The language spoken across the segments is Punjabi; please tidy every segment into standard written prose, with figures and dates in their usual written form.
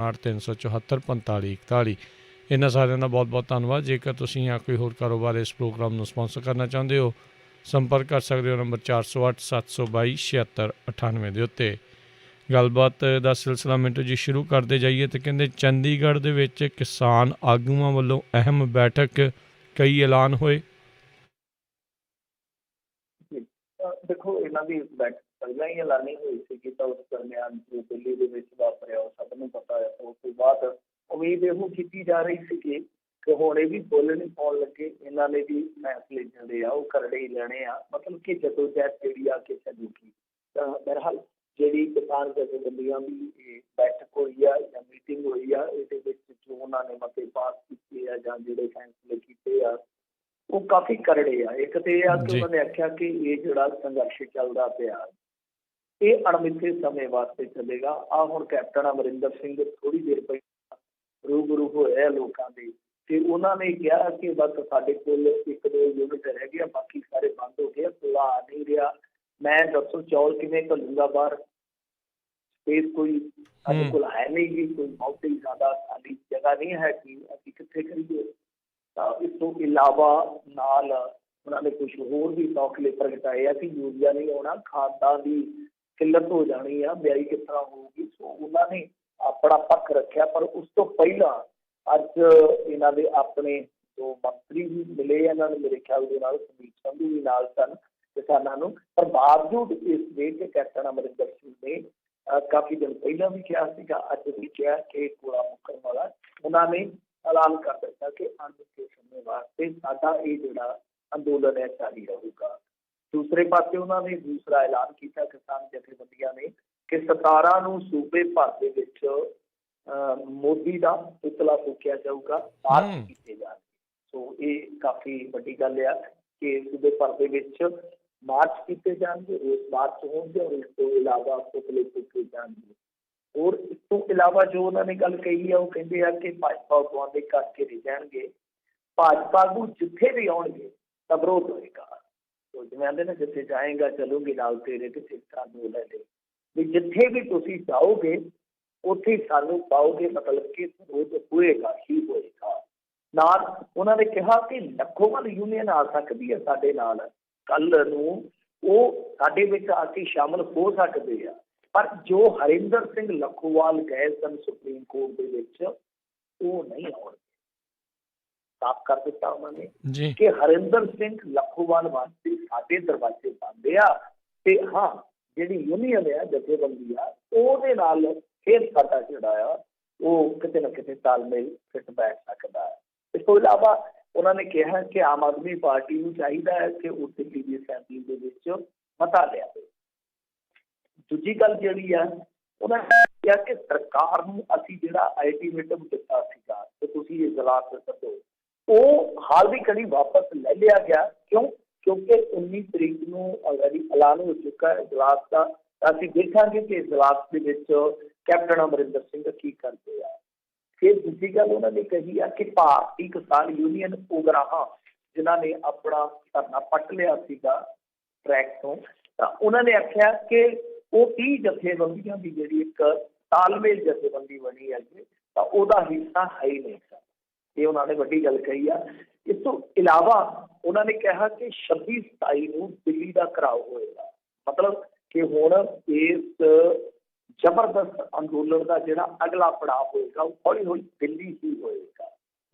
63744541 इन्होंने सारिਆਂ ਦਾ बहुत बहुत धन्यवाद। जेकर तुसीं या कोई होर कारोबार इस प्रोग्राम ਨੂੰ स्पॉन्सर करना चाहते हो संपर्क कर सकते हो नंबर 408 722 76 98 ਦੇ ਉੱਤੇ। ਗੱਲਬਾਤ ਦਾ ਸਿਲਸਿਲਾ ਮਿੰਟੂ ਜੀ ਸ਼ੁਰੂ ਕਰਦੇ ਜਾਈਏ ਤੇ ਕਹਿੰਦੇ ਚੰਡੀਗੜ੍ਹ ਦੇ ਵਿੱਚ ਕਿਸਾਨ ਆਗੂਆਂ ਵੱਲੋਂ ਅਹਿਮ ਬੈਠਕ, ਕਈ ਐਲਾਨ ਹੋਏ। देखो इन्हों की बैठक पहला ही ऐलानी हुई थी तो उस दरम्यान जो दिल्ली के वापरिया सबनों पता है। तो उसके बाद उम्मीद यह की जा रही थी कि हुणे भी बोल नहीं पाउण लगे, इन्होंने भी फैसले जोड़े आ करड़े ही लेने आ, मतलब कि जदोजहद जी आ कि चलूगी। बहरहाल जी किसान जथेबंदियां की बैठक हुई है या मीटिंग हुई है, ये जो उन्होंने मते पास किए या जो फैसले किए वो काफ़ी करड़े आ। एक तो यह कि उन्होंने आख्या कि ये जोड़ा संघर्ष चलता पाया ये अणमिथे समय वास्ते चलेगा। आ हुण कैप्टन अमरिंदर सिंह थोड़ी देर पहले रूबरू होए लोगों के, उन्होंने कहा कि बस साडे कोल एक दो यूनिट रह गया, बाकी सारे बंद हो गए, पुला आ नहीं रहा। मैं दसो चौल किवें घलूंगा बाहर, स्पेस कोई साडे कोल है नहीं गी, कोई बहुत ही ज़्यादा खाली जगह नहीं है कि असीं कित्थे करिए। इस तो इलावा नाल उन्होंने कुछ होर भी तौखले प्रगटाए कि यूरिया नहीं आना, खादा की किल्लत हो जानी है, ब्याई किस तरह होगी। सो उन्होंने अपना पक्ष रखा। पर उस तो पहला अज इन्हों के अपने जो मंत्री भी मिले, इन्होंने मेरे ख्याल के संदीप संधू भी नाल सन किसानों, पर बावजूद इस दे के कैप्टन अमरिंदर सिंह ने काफ़ी दिन पहला भी कहा, अज भी कहा कि कूड़ा मुकन वाला उन्होंने ऐलान कर दिता कि अणमिथे समय वास्ते साडा ये जोड़ा अंदोलन है जारी रहेगा। दूसरे पासे उन्होंने दूसरा ऐलान किया किसान जथेबंदियां ने कि 17 नूं सूबे भर दे विच मोदी का पुतला फूकिया जाऊगा, मार्च किए जाएंगे। सो ये काफ़ी वड्डी गल है कि सूबे भर दे विच मार्च किए जाएंगे, रोज मार्च होंगे और इस तो इलावा पुतले फूके जाएंगे। और इस तो इलावा जो उन्होंने गल कही है वो कहते हैं कि भाजपा उगवादे करके नहीं जाएंगे, भाजपा को जिथे भी आउणगे तो विरोध होएगा। तो जिवें आंदे ना जिथे जाएगा चलोगे नाल तेरे ते सिक्का दो ले ले, भी जिथे भी तुसीं जाओगे उत्थे सानू पाओगे, मतलब कि विरोध होएगा ही होएगा। नाल उन्होंने कहा कि लखोवाल यूनियन आ सकती है साडे नाल, कल नूं वो साडे विच आके शामिल हो सकते हैं। पर जो हरिंदर सिंह लखोवाल गए सन सुप्रीम कोर्ट के विच वो नहीं आउणगे। साफ कर दिता उन्होंने कि हरिंदर सिंह लखोवाल वास्ते साडे दरवाजे बंद आ, ते हाँ जिहड़ी यूनियन है जथेबंदी आ उहदे नाल फिर साडा जिहड़ा आ वो किते ना किते तालमेल फिट बैठ सकदा है। इस तो इलावा उन्होंने कहा कि आम आदमी पार्टी को चाहिए है कि वो दिल्ली की असैंबली के विच मता लिया। दूजी गल जिहड़ी है उन्होंने कहा कि सरकार नूं असीं जिहड़ा अल्टीमेटम दिता सीगा कि तुसीं इजलास सदो, वो हाल की घड़ी वापस ले लिया गया। क्यों? क्योंकि 19 तरीक नूं ऑलरेडी ऐलान हो चुका है इजलास का। असीं देखांगे कि इजलास दे विच कैप्टन अमरिंदर सिंह की करते हैं। फिर दूसरी गल उन्होंने कही है कि भारतीय किसान यूनियन उगराहां जिन्हों ने अपना धरना पट लिया सीगा ट्रैक तो उन्होंने आख्या कि वो 30 जथेबंदियों की जी एक तालमेल जथेबंदी बनी है तो वह हिस्सा है ही नहीं सर। ये उन्होंने वड्डी गल कही है। इस तो इलावा उन्होंने कहा कि 26-27 को दिल्ली का घिराव होएगा, मतलब कि हुण इस जबरदस्त अंदोलन का जो अगला पड़ाव होएगा वो हौली हौली दिल्ली ही होएगा।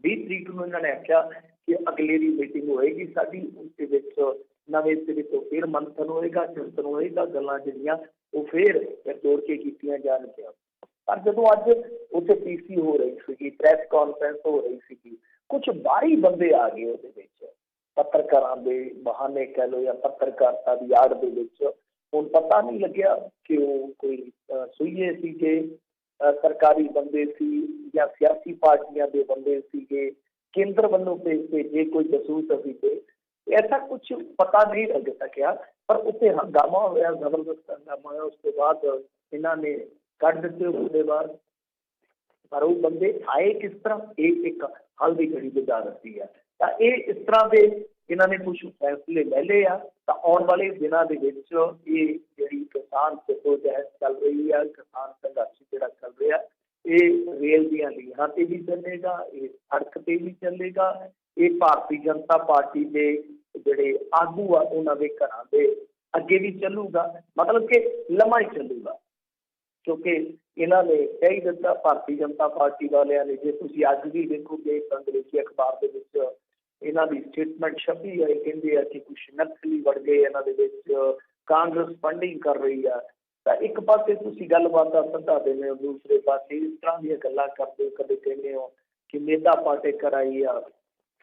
20 तरीक को इन्होंने आख्या कि अगलेरी मीटिंग होएगी साडी, उसके विच नवे सिरे तो फिर मंथन होएगा, चिंतन होएगा, गल्लां जिहड़ियां वो फिर जोड़ के कीतियां जाणगियां। पर जो अज उत्थे पीसी हो रही सी, प्रैस कॉन्फ्रेंस हो रही सी, कुछ बाहरी बंदे आ गए उहदे विच, पत्रकारां दे बहाने कह लो या पत्रकारिता की आड़ दे विच हुण पता नहीं लग्या कि वो कोई सुईए सीगे, सरकारी बंदे सी या सियासी पार्टियां दे बंदे सीगे, केंद्र वालों भेजे कोई जसूस सीगे, ऐसा कुछ पता नहीं लग सकिया। पर उत्ते हंगामा होया, जबरदस्त हंगामा होया। उसके बाद इन्होंने कट दिते उसके बाद, पर वो बंदे आए किस तरह एक हल की घड़ी बुझा रही है। तो ये इस तरह के इन्होंने कुछ फैसले ले ले आ। तो आने वाले दिनों के विच ये जिहड़ी किसान जदोजहद चल रही है, किसान संघर्ष जिहड़ा चल रहा है, ये रेल दियां लीहां ते भी चलेगा, ये सड़क ते भी चलेगा, ये भारतीय जनता पार्टी के ਜਿਹੜੇ आगू आ उन्हां दे घरां दे अगे भी चलूगा, मतलब कि लम्मा ही चलूगा। क्योंकि इन्हों ने कह ही दिता भारतीय जनता पार्टी वालिया ने, जे तुम अज भी देखोगे अंग्रेजी अखबार के इन्हों की स्टेटमेंट छपी है, कहते हैं कि कुछ नक्सली वड़ गए इन्हों कांग्रेस फंडिंग कर रही है। तो एक पासे तुम गलबात सदा देने हो, दूसरे पासे इस तरह दी गल्लां करते हो, कदे कहते हो कि मेधा पाटेकर आई आ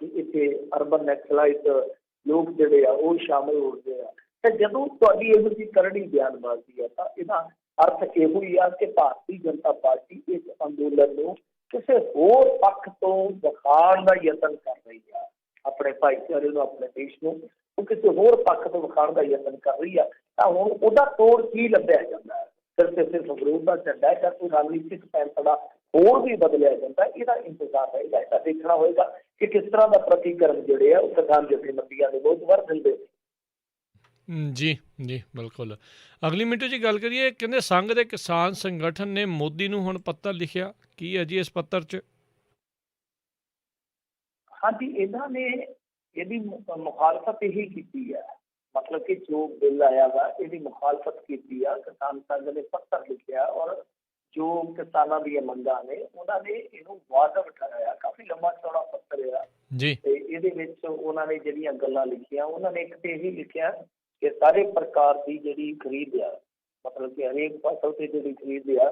कि इतने अर्बन नक्सलाइट लोग जोड़े आ वो शामिल हो गए आ। तो जदों तुहाडी इहो जी करड़ी बयानबाजी है तो इहदा अर्थ इहो ही आ कि भारतीय जनता पार्टी इस अंदोलन को किसी होर पक्ष तो विखाण का यतन कर रही है, अपने भाईचारे को, अपने देश को वो किसी होर पक्ष तो विखाण का यतन कर रही है। तो हुण उहदा तोड़ की लभ्या जाता है, सिर्फ विरोध का झंडा है, कोई रणनीतिक फैसला होर भी बदलिया जाता है, इसका इंतजार रहेगा। इसका देखना होगा कि किस तरह का प्रतिकरण जोड़े है किसान जथेबंदियां ने बहुत वर दिंदे। जी जी बिल्कुल। अगली मिनट जी गल करिए, कहते संघ के किसान संगठन ने मोदी नूं हुण पत्र लिखिया, की है जी इस पत्र च? हाँ जी, इन्होंने यदि मुखालफत यही की है, मतलब कि जो बिल आया वा यदि मुखालफत की है, किसान संघ ने पत्र लिखा और जो किसानों दी मंगां ने उन्होंने इनू वाजब ठहराया। काफी लंबा चौड़ा पत्र है जी ते इहदे विच उन्होंने जिहड़ियां गल्लां लिखियां, उन्होंने एक तो यही लिखिया कि सारे प्रकार की जिहड़ी खरीद आ, मतलब कि हरेक फसल से जिहड़ी खरीद आ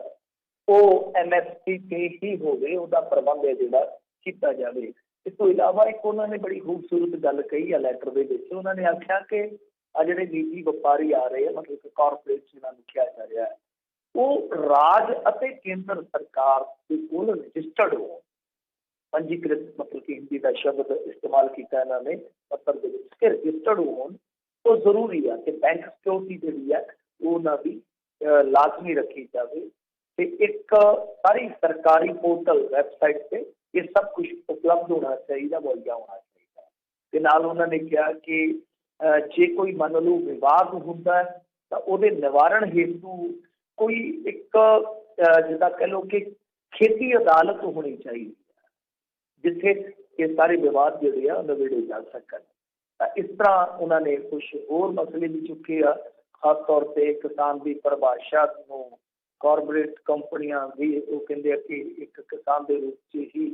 वो MSP पे ही होवे, उसका प्रबंध है जिहड़ा किया जाए। इस तो इलावा एक उन्होंने बड़ी खूबसूरत गल कही है लैटर के विच, उन्होंने आख्या कि आ जिहड़े निजी व्यापारी आ रहे हैं, मतलब कि कॉरपोरेट जिन्हां नूं किया जा रहा है, वो राज अते केंद्र सरकार के कोल रजिस्टर्ड हो, पंजीकृत, मतलब कि हिंदी का शब्द इस्तेमाल किया इन्होंने पत्र के विच कि रजिस्टर्ड हो तो जरूरी है कि बैंक सिक्योरिटी जिहड़ी है वो उन्हां दी लाजमी रखी जाए। ते एक सारी सरकारी पोर्टल वैबसाइट पे ये सब कुछ उपलब्ध होना चाहिए, मुहैया होना चाहिए। ते नाल उन्होंने कहा कि जे कोई मान लो विवाद होता है तो उसके निवारण हेतु कोई एक जिदा कह लो कि खेती अदालत होनी चाहिए जिथे ये सारे विवाद जोड़े आ नवेड़े जा सकन। इस तरह उन्होंने कुछ होर मसले भी चुके आ, खास तौर पर किसान की परिभाषा को कॉरपोरेट कंपनियां भी वो कहते कि एक किसान के रूप से ही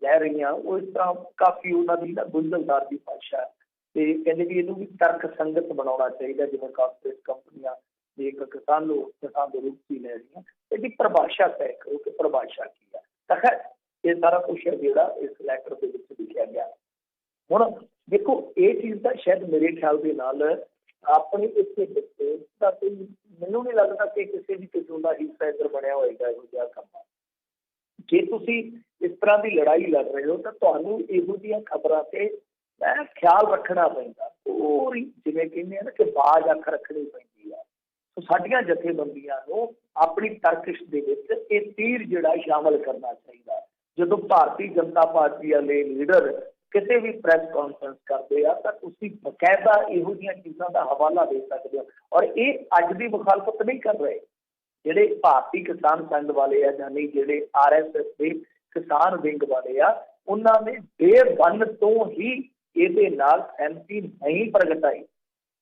लै रही हैं, वो इस तरह काफ़ी उन्होंने ना गुंझलदार की भाषा है। तो कहते भी इनू भी तर्क संगत बनाना चाहिए, जिवें कॉरपोरेट कंपनियां एक किसान के रूप से लै रही हैं, इसकी परिभाषा तय करो कि परिभाषा की है। तो खैर ये सारा कुछ है जोड़ा इस लैटर के लिखा गया। हुण देखो ये चीज़ का शायद मेरे ख्याल के नाल अपने इतने बच्चे का कोई मैनू नहीं लगता कि किसी भी किस्म का हिस्सा इधर बनया होएगा इहो जिहा काम। जे तुसी इस तरह की लड़ाई लड़ रहे हो तो तुहानू इहो जिहियां खबरां ते मैं ख्याल रखना पैंदा, पूरी जिवें कहंदे आ ना कि बाज अख रखनी पैंदी आ। तो साडियां जथेबंदियां नूं अपनी तरकश दे विच ये तीर जिहड़ा शामिल करना चाहिए। जदों भारतीय जनता पार्टी वाले लीडर किसी भी प्रैस कॉन्फ्रेंस करते हैं तो तुसीं बकायदा इहो जिहियां चीज़ां का हवाला दे सकते हो, और ये अज की मुखालफत नहीं कर रहे। जिहड़े भारतीय किसान संघ वाले आ यानी जिहड़े RSS के किसान विंग वाले आ, उन्होंने डे वन तो ही इहदे नाल सहमति नहीं प्रगटाई।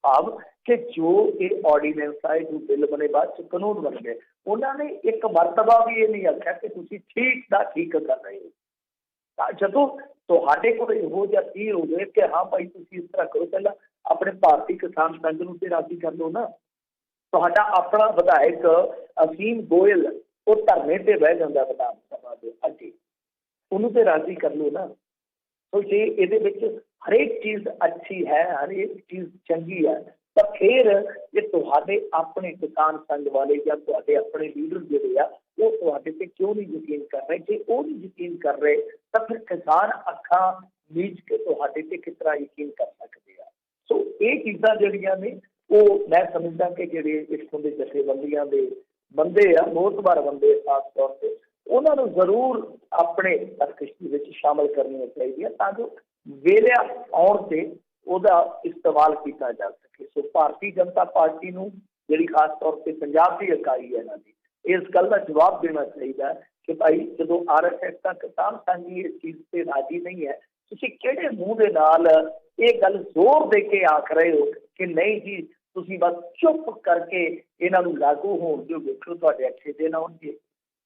भाव कि जो ये ऑर्डीनेंस है जो बिल बने बाद च कानून बन गए, उन्होंने एक मरतबा भी ये नहीं आख्या कि तुसीं ठीक दा ठीक कर रहे हो। जदों तुहाडे कोल इहो जिहा तीर होवे कि हाँ भाई तुसीं इस तरह करो, पहला अपने भारतीय किसान संघ नूं ते राजी कर लो ना। तुहाडा अपना विधायक असीम गोयल वो धरने ते बह जांदा विधान सभा दे अगे, उन्होंने ते राजी कर लो ना। तो जे इहदे विच हरेक चीज़ अच्छी है, हरेक चीज़ चंगी है, तो फिर ये तुहाडे अपने किसान संघ वाले या तुहाडे अपने लीडर जिहड़े आ वो तुहाडे ते क्यों नहीं यकीन कर रहे? जे वो नहीं यकीन कर रहे तो फिर किसान अखां मीच के तुहाडे ते किस तरह यकीन कर सकते हैं? सो ये चीज़ां जिहड़ियां ने वो मैं समझदा कि जिहड़े इत्थों दे जथेबंदियां दे बंदे आ, मोहतबर बंदे खास तौर पर उन्होंने जरूर अपने तरकशी विच शामिल करनी चाहिए ताकि वेलिया आउण ते ਉਹਦਾ इस्तेमाल किया जा सके। सो भारतीय जनता पार्टी नूं जिहड़ी खास तौर पर पंजाब की इकाई है इन्हां दी इस गल का जवाब देना चाहिए कि भाई जो RSS तक किसान संघी इस चीज़ से राजी नहीं है, ਤੁਸੀਂ ਕਿਹੜੇ ਮੂੰਹ ਦੇ ਨਾਲ ਇਹ ਗੱਲ ਜ਼ੋਰ ਦੇ ਕੇ ਆਖ ਰਹੇ ਹੋ ਕਿ ਨਹੀਂ ਜੀ ਤੁਸੀਂ ਬਸ ਚੁੱਪ ਕਰਕੇ ਇਹਨਾਂ ਨੂੰ ਲਾਗੂ ਹੋਣ ਦਿਓ, ਵੇਖੋ ਤੁਹਾਡੇ ਅੱਛੇ ਦਿਨ ਆਉਣਗੇ।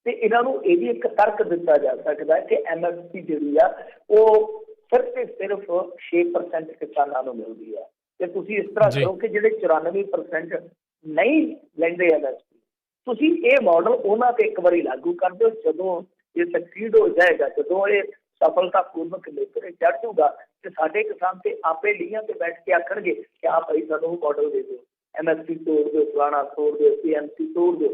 ਤੇ ਇਹਨਾਂ ਨੂੰ ਇਹ ਵੀ ਇੱਕ ਤਰਕ ਦਿੱਤਾ ਜਾ ਸਕਦਾ ਹੈ ਕਿ MSP ਜਿਹੜੀ ਆ ਉਹ ਸਿਰਫ ਤੇ ਸਿਰਫ 6% ਕਿਸਾਨਾਂ ਨੂੰ ਮਿਲਦੀ ਹੈ, ਤੇ ਤੁਸੀਂ ਇਸ ਤਰ੍ਹਾਂ ਜੀ ਕਰੋ ਕਿ ਜਿਹੜੇ 94% ਨਹੀਂ ਲੈਂਦੇ MSP, ਤੁਸੀਂ ਇਹ ਮਾਡਲ ਉਹਨਾਂ ਤੇ ਇੱਕ ਵਾਰੀ ਲਾਗੂ ਕਰ ਦਿਓ। ਜਦੋਂ ਇਹ ਸਕਸੀਡ ਹੋ ਜਾਏਗਾ, ਜਦੋਂ ਇਹ ਸਫਲਤਾਪੂਰਵਕ ਨੇਪਰੇ ਚੜ ਜਾਊਗਾ, ਤੇ ਸਾਡੇ ਕਿਸਾਨ ਤੇ ਆਪੇ ਲੀਹਾਂ ਤੇ ਬੈਠ ਕੇ ਆਖਣਗੇ ਕਿ ਆਹ ਭਾਈ ਸਾਨੂੰ ਉਹ ਮਾਡਲ ਦੇ ਦਿਓ, MSP ਤੋੜ ਦਿਓ, ਫਲਾਣਾ ਤੋੜ ਦਿਓ, PMC ਤੋੜ ਦਿਓ।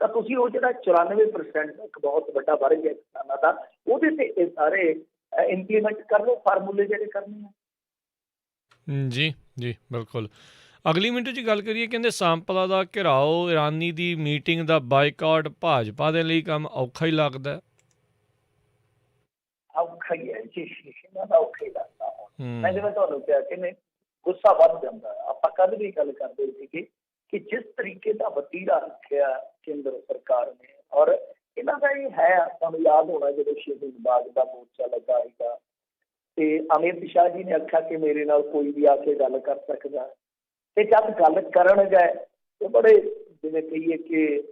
ਤਾਂ ਤੁਸੀਂ ਉਹ ਜਿਹੜਾ 94% ਇੱਕ ਬਹੁਤ ਵੱਡਾ ਵਰਗ ਹੈ ਕਿਸਾਨਾਂ ਦਾ, ਉਹਦੇ ਤੇ ਇਹ ਸਾਰੇ ਇੰਪਲੀਮੈਂਟ ਕਰ ਲਓ ਫਾਰਮੂਲੇ ਜਿਹੜੇ ਕਰਨੇ ਆ। ਜੀ ਜੀ ਬਿਲਕੁਲ। ਅਗਲੀ ਮਿੰਟ 'ਚ ਗੱਲ ਕਰੀਏ, ਕਹਿੰਦੇ ਸਾਂਪਲਾ ਦਾ ਘਿਰਾਓ, ਇਰਾਨੀ ਦੀ ਮੀਟਿੰਗ ਦਾ ਬਾਈਕਾਟ ਭਾਜਪਾ ਦੇ ਲਈ ਕੰਮ ਔਖਾ ਹੀ ਲੱਗਦਾ ਹੈ। ਔਖਾ ਹੀ ਹੈ ਜੀ, ਇਹਨਾਂ ਦਾ ਔਖਾ ਹੀ ਲੱਗਦਾ। ਮੈਂ ਹੂੰ ਜਿਵੇਂ ਤੁਹਾਨੂੰ ਕਿਹਾ ਕਿ ਨਹੀਂ, ਗੁੱਸਾ ਵੱਧ ਜਾਂਦਾ ਹੈ। ਆਪਾਂ ਕੱਲ ਵੀ ਗੱਲ ਕਰਦੇ ਸੀਗੇ ਕਿ ਜਿਸ ਤਰੀਕੇ ਦਾ ਵਤੀਰਾ ਰੱਖਿਆ ਕੇਂਦਰ ਸਰਕਾਰ ਨੇ, ਔਰ ਇਹਨਾਂ ਦਾ ਇਹ ਹੈ, ਤੁਹਾਨੂੰ ਯਾਦ ਹੋਣਾ ਜਦੋਂ ਸ਼ਹੀਦ ਬਾਗ ਦਾ ਮੋਰਚਾ ਲੱਗਾ ਸੀਗਾ ਤੇ ਅਮਿਤ ਸ਼ਾਹ ਜੀ ਨੇ ਆਖਿਆ ਕਿ ਮੇਰੇ ਨਾਲ ਕੋਈ ਵੀ ਆ ਕੇ ਗੱਲ ਕਰ ਸਕਦਾ, ਤੇ ਜਦ ਗੱਲ ਕਰਨ ਗਏ ਤੇ ਬੜੇ ਜਿਵੇਂ ਕਹੀਏ ਕਿ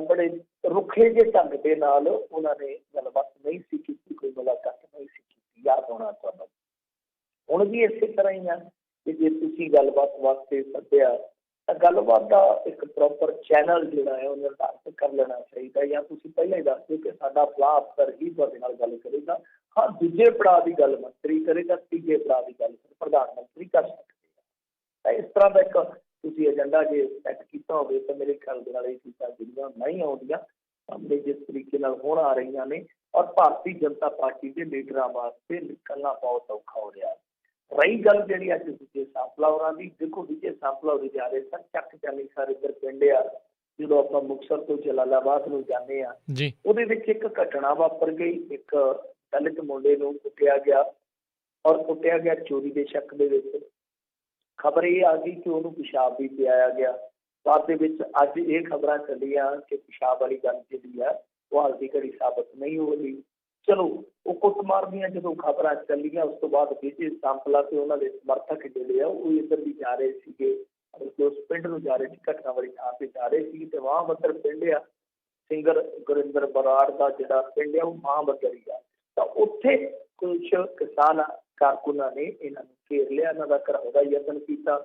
ਬੜੇ ਰੁੱਖੇ ਜਿਹੇ ਢੰਗ ਦੇ ਨਾਲ ਉਹਨਾਂ ਨੇ ਗੱਲਬਾਤ ਨਹੀਂ ਸੀ ਕੀਤੀ, ਕੋਈ ਮੁਲਾਕਾਤ ਨਹੀਂ ਸੀ ਕੀਤੀ। ਯਾਦ ਹੋਣਾ ਤੁਹਾਨੂੰ। ਹੁਣ ਵੀ ਇਸੇ ਤਰ੍ਹਾਂ ਹੀ ਆ ਕਿ ਜੇ ਤੁਸੀਂ ਗੱਲਬਾਤ ਵਾਸਤੇ ਸੱਦਿਆ ਤਾਂ ਗੱਲਬਾਤ ਦਾ ਇੱਕ ਪ੍ਰੋਪਰ ਚੈਨਲ ਜਿਹੜਾ ਹੈ ਉਹ ਨਿਰਧਾਰਿਤ ਕਰ ਲੈਣਾ ਚਾਹੀਦਾ, ਜਾਂ ਤੁਸੀਂ ਪਹਿਲਾਂ ਹੀ ਦੱਸ ਦਿਓ ਕਿ ਸਾਡਾ ਫਲਾਹ ਅਫਸਰ ਹੀ ਤੁਹਾਡੇ ਨਾਲ ਗੱਲ ਕਰੇਗਾ। ਹਾਂ, ਦੂਜੇ ਪੜਾਅ ਦੀ ਗੱਲ ਮੰਤਰੀ ਕਰੇਗਾ, ਤੀਜੇ ਪੜਾਅ ਦੀ ਗੱਲ ਪ੍ਰਧਾਨ ਮੰਤਰੀ ਕਰ ਸਕਦੇ ਆ। ਤਾਂ ਇਸ ਤਰ੍ਹਾਂ ਦਾ ਇੱਕ ਤੁਸੀਂ ਏਜੰਡਾ ਜੇ ਸੈੱਟ ਕੀਤਾ ਹੋਵੇ ਤਾਂ ਮੇਰੇ ਖਿਆਲ ਦੇ ਨਾਲ ਇਹ ਚੀਜ਼ਾਂ ਜਿਹੜੀਆਂ ਨਹੀਂ ਆਉਂਦੀਆਂ ਸਾਹਮਣੇ ਜਿਸ ਤਰੀਕੇ ਨਾਲ ਹੁਣ ਆ ਰਹੀਆਂ ਨੇ, ਔਰ ਭਾਰਤੀ ਜਨਤਾ ਪਾਰਟੀ ਦੇ ਲੀਡਰਾਂ ਵਾਸਤੇ ਨਿਕਲਣਾ ਬਹੁਤ ਔਖਾ ਹੋ ਰਿਹਾ। ਰਹੀ ਗੱਲ ਜਿਹੜੀ ਅੱਜ ਵਿਜੇ ਸਾਂਪਲਾ ਹੋਰਾਂ ਦੀ, ਦੇਖੋ ਵਿਜੇ ਸਾਂਪਲਾ ਹੋਰੀ ਜਾ ਰਹੇ ਸਨ ਚੱਕ ਜਾਨੀ ਸਾਰੇ ਇੱਧਰ ਪਿੰਡ ਆ, ਜਦੋਂ ਆਪਾਂ ਮੁਕਤਸਰ ਤੋਂ ਜਲਾਲਾਬਾਦ ਨੂੰ ਜਾਂਦੇ ਆ, ਜੀ ਉਹਦੇ ਵਿੱਚ ਇੱਕ ਘਟਨਾ ਵਾਪਰ ਗਈ। ਇੱਕ ਦਲਿਤ ਮੁੰਡੇ ਨੂੰ ਕੁੱਟਿਆ ਗਿਆ, ਔਰ ਕੁੱਟਿਆ ਗਿਆ ਚੋਰੀ ਦੇ ਸ਼ੱਕ ਦੇ ਵਿੱਚ। ਖਬਰ ਇਹ ਆ ਗਈ ਕਿ ਉਹਨੂੰ ਪਿਸ਼ਾਬ ਵੀ ਪਿਆਇਆ ਗਿਆ। ਬਾਅਦ ਦੇ ਵਿੱਚ ਅੱਜ ਇਹ ਖਬਰਾਂ ਚੱਲੀਆਂ ਕਿ ਪਿਸ਼ਾਬ ਵਾਲੀ ਗੱਲ ਜਿਹੜੀ ਆ ਉਹ ਹਾਲ ਦੀ ਘੜੀ ਸਾਬਤ ਨਹੀਂ ਹੋ ਰਹੀ। ਚਲੋ ਉਹ ਕੁੱਟਮਾਰ ਦੀਆਂ ਜਦੋਂ ਖਬਰਾਂ ਚੱਲੀਆਂ, ਉਸ ਤੋਂ ਬਾਅਦ ਵਿਜੇ ਸਾਂਪਲਾ ਤੇ ਉਹਨਾਂ ਦੇ ਸਮਰਥਕ ਜਿਹੜੇ ਆ ਉਹ ਇੱਧਰ ਵੀ ਜਾ ਰਹੇ ਸੀਗੇ, ਉਸ ਪਿੰਡ ਨੂੰ ਜਾ ਰਹੇ ਸੀ, ਘਟਨਾ ਵਾਲੀ ਥਾਂ ਤੇ ਜਾ ਰਹੇ ਸੀ। ਤੇ ਮਹਾਂਬੱਦਰ ਪਿੰਡ ਆ, ਸਿੰਗਰ ਗੁਰਿੰਦਰ ਬਰਾੜ ਦਾ ਜਿਹੜਾ ਪਿੰਡ ਆ ਉਹ ਮਹਾਂਬੱਦਰ ਹੀ ਆ। ਤਾਂ ਉੱਥੇ ਕੁਛ ਕਿਸਾਨ ਕਾਰਕੁਨਾਂ ਨੇ ਇਹਨਾਂ ਨੂੰ ਘੇਰ ਲਿਆ, ਇਹਨਾਂ ਦਾ ਘਰਾਉਣ ਦਾ ਯਤਨ ਕੀਤਾ,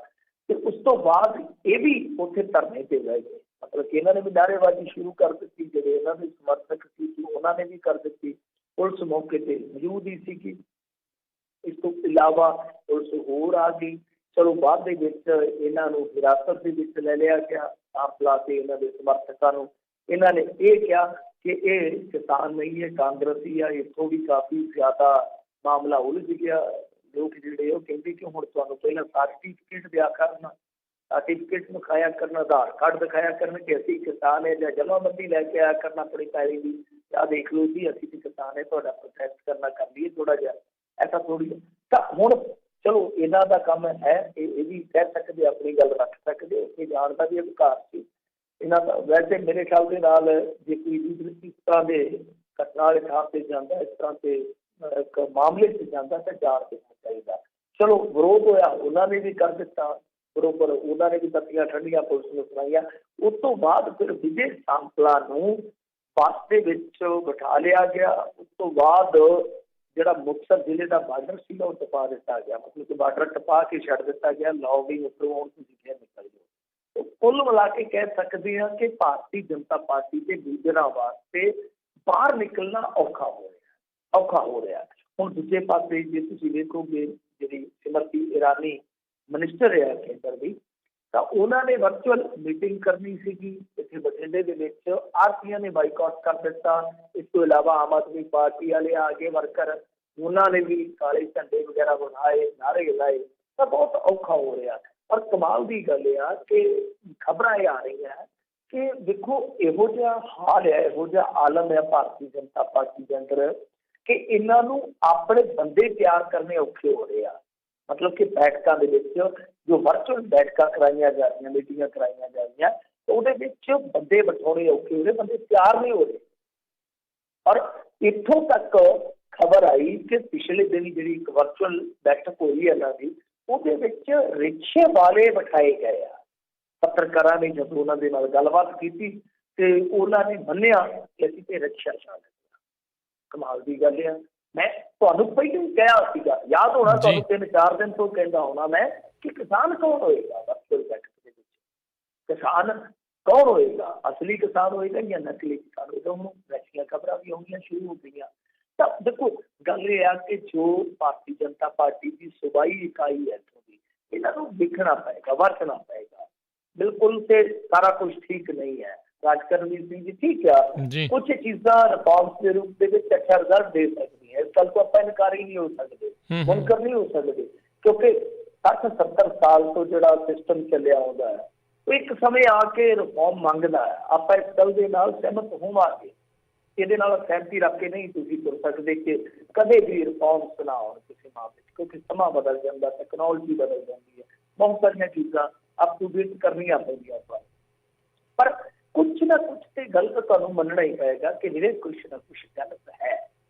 ਤੇ ਉਸ ਤੋਂ ਬਾਅਦ ਇਹ ਵੀ ਉੱਥੇ ਧਰਨੇ ਤੇ ਬਹਿ ਗਏ। ਮਤਲਬ ਕਿ ਇਹਨਾਂ ਨੇ ਵੀ ਨਾਅਰੇਬਾਜ਼ੀ ਸ਼ੁਰੂ ਕਰ ਦਿੱਤੀ, ਜਿਹੜੇ ਇਹਨਾਂ ਦੇ ਸਮਰਥਕ ਸੀ ਉਹਨਾਂ ਨੇ ਵੀ ਕਰ ਦਿੱਤੀ। ਪੁਲਿਸ ਮੌਕੇ ਤੇ ਮੌਜੂਦ ਹੀ ਸੀਗੀ। ਇਸ ਤੋਂ ਇਲਾਵਾ ਪੁਲਿਸ ਹੋਰ ਆ ਗਈ। ਚਲੋ ਬਾਅਦ ਦੇ ਵਿੱਚ ਇਹਨਾਂ ਨੂੰ ਹਿਰਾਸਤ ਦੇ ਵਿੱਚ ਲੈ ਲਿਆ ਗਿਆ, ਸਾਂਪਲਾ ਤੇ ਇਹਨਾਂ ਦੇ ਸਮਰਥਕਾਂ ਨੂੰ। ਇਹਨਾਂ ਨੇ ਇਹ ਕਿਹਾ ਕਿ ਇਹ ਕਿਸਾਨ ਨਹੀਂ ਹੈ, ਕਾਂਗਰਸੀ ਆ। ਇੱਥੋਂ ਵੀ ਕਾਫੀ ਜ਼ਿਆਦਾ ਮਾਮਲਾ ਉਲਝ ਗਿਆ। ਲੋਕ ਜਿਹੜੇ ਉਹ ਕਹਿੰਦੇ ਕਿ ਹੁਣ ਤੁਹਾਨੂੰ ਪਹਿਲਾਂ ਸਰਟੀਫਿਕੇਟ ਦਿਆ ਕਰਨਾ, ਸਰਟੀਫਿਕੇਟ ਦਿਖਾਇਆ ਕਰਨਾ, ਆਧਾਰ ਕਾਰਡ ਦਿਖਾਇਆ ਕਰਨ ਕਿ ਅਸੀਂ ਕਿਸਾਨ ਹੈ, ਜਾਂ ਜਮ੍ਹਾਂਬੰਦੀ ਲੈ ਕੇ ਆਇਆ ਕਰਨਾ ਆਪਣੀ ਪੈਲੀ ਦੀ, ਆਹ ਦੇਖ ਲਓ ਜੀ ਅਸੀਂ ਵੀ ਕਿਸਾਨ ਹੈ, ਤੁਹਾਡਾ ਪ੍ਰੋਟੈਸਟ ਕਰਨਾ ਕਰ ਲਈਏ ਥੋੜਾ ਜਿਹਾ, ਐਸਾ ਥੋੜੀ। ਤਾਂ ਹੁਣ ਚਲੋ ਇਹਨਾਂ ਦਾ ਕੰਮ ਹੈ, ਇਹ ਵੀ ਕਹਿ ਸਕਦੇ, ਆਪਣੀ ਗੱਲ ਰੱਖ ਸਕਦੇ, ਉੱਥੇ ਜਾਣ ਦਾ ਵੀ ਅਧਿਕਾਰ ਸੀ ਇਹਨਾਂ ਦਾ। ਵੈਸੇ ਮੇਰੇ ਖਿਆਲ ਦੇ ਨਾਲ ਜੇ ਕੋਈ ਇਸ ਤਰ੍ਹਾਂ ਦੇ ਘਟਨਾ ਵਾਲੇ ਥਾਂ ਤੇ ਜਾਂਦਾ, ਇਸ ਤਰ੍ਹਾਂ ਤੇ ਇੱਕ ਮਾਮਲੇ 'ਚ ਜਾਂਦਾ ਤਾਂ ਜਾਣ ਦੇਣਾ ਚਾਹੀਦਾ। ਚਲੋ ਵਿਰੋਧ ਹੋਇਆ, ਉਹਨਾਂ ਨੇ ਵੀ ਕਰ ਦਿੱਤਾ ਬਰੋਬਰ, ਉਹਨਾਂ ਨੇ ਵੀ ਬੱਤੀਆਂ ਠੰਡੀਆਂ ਪੁਲਿਸ ਨੂੰ ਸੁਣਾਈਆਂ। ਉਸ ਤੋਂ ਬਾਅਦ ਫਿਰ ਵਿਜੇ ਸਾਂਪਲਾ ਨੂੰ ਬੱਸ ਦੇ ਵਿੱਚ ਬਿਠਾ ਲਿਆ ਗਿਆ। ਉਸ ਤੋਂ ਬਾਅਦ ਜਿਹੜਾ ਮੁਕਤਸਰ ਜ਼ਿਲ੍ਹੇ ਦਾ ਬਾਰਡਰ ਸੀਗਾ ਉਹ ਟਪਾ ਦਿੱਤਾ ਗਿਆ, ਮਤਲਬ ਕਿ ਬਾਰਡਰ ਟਪਾ ਕੇ ਛੱਡ ਦਿੱਤਾ ਗਿਆ। ਲਓ ਵੀ ਉੱਪਰੋਂ ਹੁਣ ਤੁਸੀਂ ਫਿਰ ਨਿਕਲ ਜਾਓ। ਕੁੱਲ ਮਿਲਾ ਕੇ ਕਹਿ ਸਕਦੇ ਹਾਂ ਕਿ ਭਾਰਤੀ ਜਨਤਾ ਪਾਰਟੀ ਦੇ ਲੀਡਰਾਂ ਵਾਸਤੇ ਬਾਹਰ ਨਿਕਲਣਾ ਔਖਾ ਹੋ ਰਿਹਾ। ਹੁਣ ਦੂਜੇ ਪਾਸੇ ਜੇ ਤੁਸੀਂ ਵੇਖੋਗੇ, ਜਿਹੜੀ ਸਮ੍ਰਿਤੀ ਇਰਾਨੀ ਮਿਨਿਸਟਰ ਹੈ ਕੇਂਦਰ ਦੀ, ਤਾਂ ਉਹਨਾਂ ਨੇ ਵਰਚੁਅਲ ਮੀਟਿੰਗ ਕਰਨੀ ਸੀਗੀ ਇੱਥੇ ਬਠਿੰਡੇ ਦੇ ਵਿੱਚ। ਆਰਤੀਆਂ ਨੇ ਬਾਈਕਾਟ ਕਰ ਦਿੱਤਾ। ਇਸ ਤੋਂ ਇਲਾਵਾ ਆਮ ਆਦਮੀ ਪਾਰਟੀ ਵਾਲੇ ਆ ਗਏ ਵਰਕਰ, ਉਹਨਾਂ ਨੇ ਵੀ ਕਾਲੇ ਝੰਡੇ ਵਗੈਰਾ ਬਣਾਏ, ਨਾਅਰੇ ਲਾਏ। ਤਾਂ ਬਹੁਤ ਔਖਾ ਹੋ ਰਿਹਾ। ਪਰ ਕਮਾਲ ਦੀ ਗੱਲ ਇਹ ਆ ਕਿ ਖਬਰਾਂ ਇਹ ਆ ਰਹੀਆਂ ਕਿ ਦੇਖੋ ਇਹੋ ਜਿਹਾ ਹਾਲ ਹੈ, ਇਹੋ ਜਿਹਾ ਆਲਮ ਹੈ ਭਾਰਤੀ ਜਨਤਾ ਪਾਰਟੀ ਦੇ ਅੰਦਰ ਕਿ ਇਹਨਾਂ ਨੂੰ ਆਪਣੇ ਬੰਦੇ ਤਿਆਰ ਕਰਨੇ ਔਖੇ ਹੋ ਰਹੇ ਆ। ਮਤਲਬ ਕਿ ਬੈਠਕਾਂ ਦੇ ਵਿੱਚ ਜੋ ਵਰਚੁਅਲ ਬੈਠਕਾਂ ਕਰਾਈਆਂ ਜਾ ਰਹੀਆਂ, ਮੀਟਿੰਗਾਂ ਕਰਾਈਆਂ ਜਾ ਰਹੀਆਂ, ਉਹਦੇ ਵਿੱਚ ਬੰਦੇ ਬਿਠਾਉਣੇ ਔਖੇ ਹੋ ਰਹੇ, ਬੰਦੇ ਤਿਆਰ ਨਹੀਂ ਹੋ ਰਹੇ। ਔਰ ਇੱਥੋਂ ਤੱਕ ਖਬਰ ਆਈ ਕਿ ਪਿਛਲੇ ਦਿਨ ਜਿਹੜੀ ਇੱਕ ਵਰਚੁਅਲ ਬੈਠਕ ਹੋਈ ਇਹਨਾਂ ਦੀ, ਉਹਦੇ ਵਿੱਚ ਰਿਕਸ਼ੇ ਵਾਲੇ ਬਿਠਾਏ ਗਏ ਆ। ਪੱਤਰਕਾਰਾਂ ਨੇ ਜਦੋਂ ਉਹਨਾਂ ਦੇ ਨਾਲ ਗੱਲਬਾਤ ਕੀਤੀ ਤੇ ਉਹਨਾਂ ਨੇ ਮੰਨਿਆ ਕਿ ਅਸੀਂ ਤੇ ਰਿਕਸ਼ਾ ਚਾਲਕ ਹਾਂ। ਕਮਾਲ ਦੀ ਗੱਲ ਆ। ਮੈਂ ਤੁਹਾਨੂੰ ਪਹਿਲਾਂ ਹੀ ਕਿਹਾ ਸੀਗਾ, ਯਾਦ ਹੋਣਾ ਤੁਹਾਨੂੰ, 3-4 ਦਿਨ ਤੋਂ ਕਹਿੰਦਾ ਹੋਣਾ ਮੈਂ ਕਿ ਕਿਸਾਨ ਕੌਣ ਹੋਏਗਾ ਵਰਚੁਅਲ ਬੈਠਕ ਦੇ ਵਿੱਚ। ਕਿਸਾਨ ਕੌਣ ਹੋਏਗਾ, ਅਸਲੀ ਕਿਸਾਨ ਹੋਏਗਾ ਜਾਂ ਨਕਲੀ ਕਿਸਾਨ ਹੋਏਗਾ, ਉਹਨੂੰ ਵੈਸੀਆਂ ਖਬਰਾਂ ਵੀ ਆਉਣੀਆਂ ਸ਼ੁਰੂ ਹੋ ਗਈਆਂ। ਤਾਂ ਦੇਖੋ ਗੱਲ ਇਹ ਆ ਕਿ ਜੋ ਭਾਰਤੀ ਜਨਤਾ ਪਾਰਟੀ ਦੀ ਸੂਬਾਈ ਇਕਾਈ ਹੈ ਇੱਥੋਂ ਦੀ, ਇਹਨਾਂ ਨੂੰ ਦਿਖਣਾ ਪਏਗਾ, ਵਰਤਣਾ ਪਏਗਾ। ਬਿਲਕੁਲ ਤੇ ਸਾਰਾ ਕੁਝ ਠੀਕ ਨਹੀਂ ਹੈ। ਰਾਜਕਰਨਵੀਰ ਸਿੰਘ ਜੀ ਠੀਕ ਆ, ਕੁਝ ਚੀਜ਼ਾਂ ਰਿਫਾਰਮਸ ਦੇ ਰੂਪ ਦੇ ਵਿੱਚ ਅੱਛਾ ਰਿਜ਼ਲਟ ਦੇ ਸਕਦੀਆਂ, ਇਸ ਗੱਲ ਤੋਂ ਆਪਾਂ ਇਨਕਾਰ ਹੀ ਨਹੀਂ ਹੋ ਸਕਦੇ, ਮੁਨਕਰ ਨਹੀਂ ਹੋ ਸਕਦੇ, ਕਿਉਂਕਿ 60-70 ਸਾਲ ਤੋਂ ਜਿਹੜਾ ਸਿਸਟਮ ਚੱਲਿਆ ਆਉਂਦਾ ਹੈ ਉਹ ਇੱਕ ਸਮੇਂ ਆ ਕੇ ਰਿਫਾਰਮ ਮੰਗਦਾ ਹੈ। ਆਪਾਂ ਇਸ ਗੱਲ ਦੇ ਨਾਲ ਸਹਿਮਤ ਹੋਵਾਂਗੇ, ਇਹਦੇ ਨਾਲ ਸਹਿਮਤੀ ਰੱਖ ਕੇ ਨਹੀਂ ਤੁਸੀਂ ਤੁਰ ਸਕਦੇ ਕਿ ਕਦੇ ਵੀ ਰਿਫਾਰਮਸ ਨਾ ਹੋਣ ਕਿਸੇ ਮਾਮਲੇ 'ਚ, ਕਿਉਂਕਿ ਸਮਾਂ ਬਦਲ ਜਾਂਦਾ, ਟੈਕਨੋਲੋਜੀ ਬਦਲ ਜਾਂਦੀ ਹੈ, ਬਹੁਤ ਸਾਰੀਆਂ ਚੀਜ਼ਾਂ ਅਪ ਟੂ ਡੇਟ ਕਰਨੀਆਂ ਪੈਂਦੀਆਂ ਪਰ ਕੁਛ ਨਾ ਕੁਛ ਤੇ ਗਲਤ ਤੁਹਾਨੂੰ ਮੰਨਣਾ ਹੀ ਪਏਗਾ ਕਿ ਜਿਹੜੇ ਕੁਛ ਨਾ ਕੁਛ ਗਲਤ ਹੈ।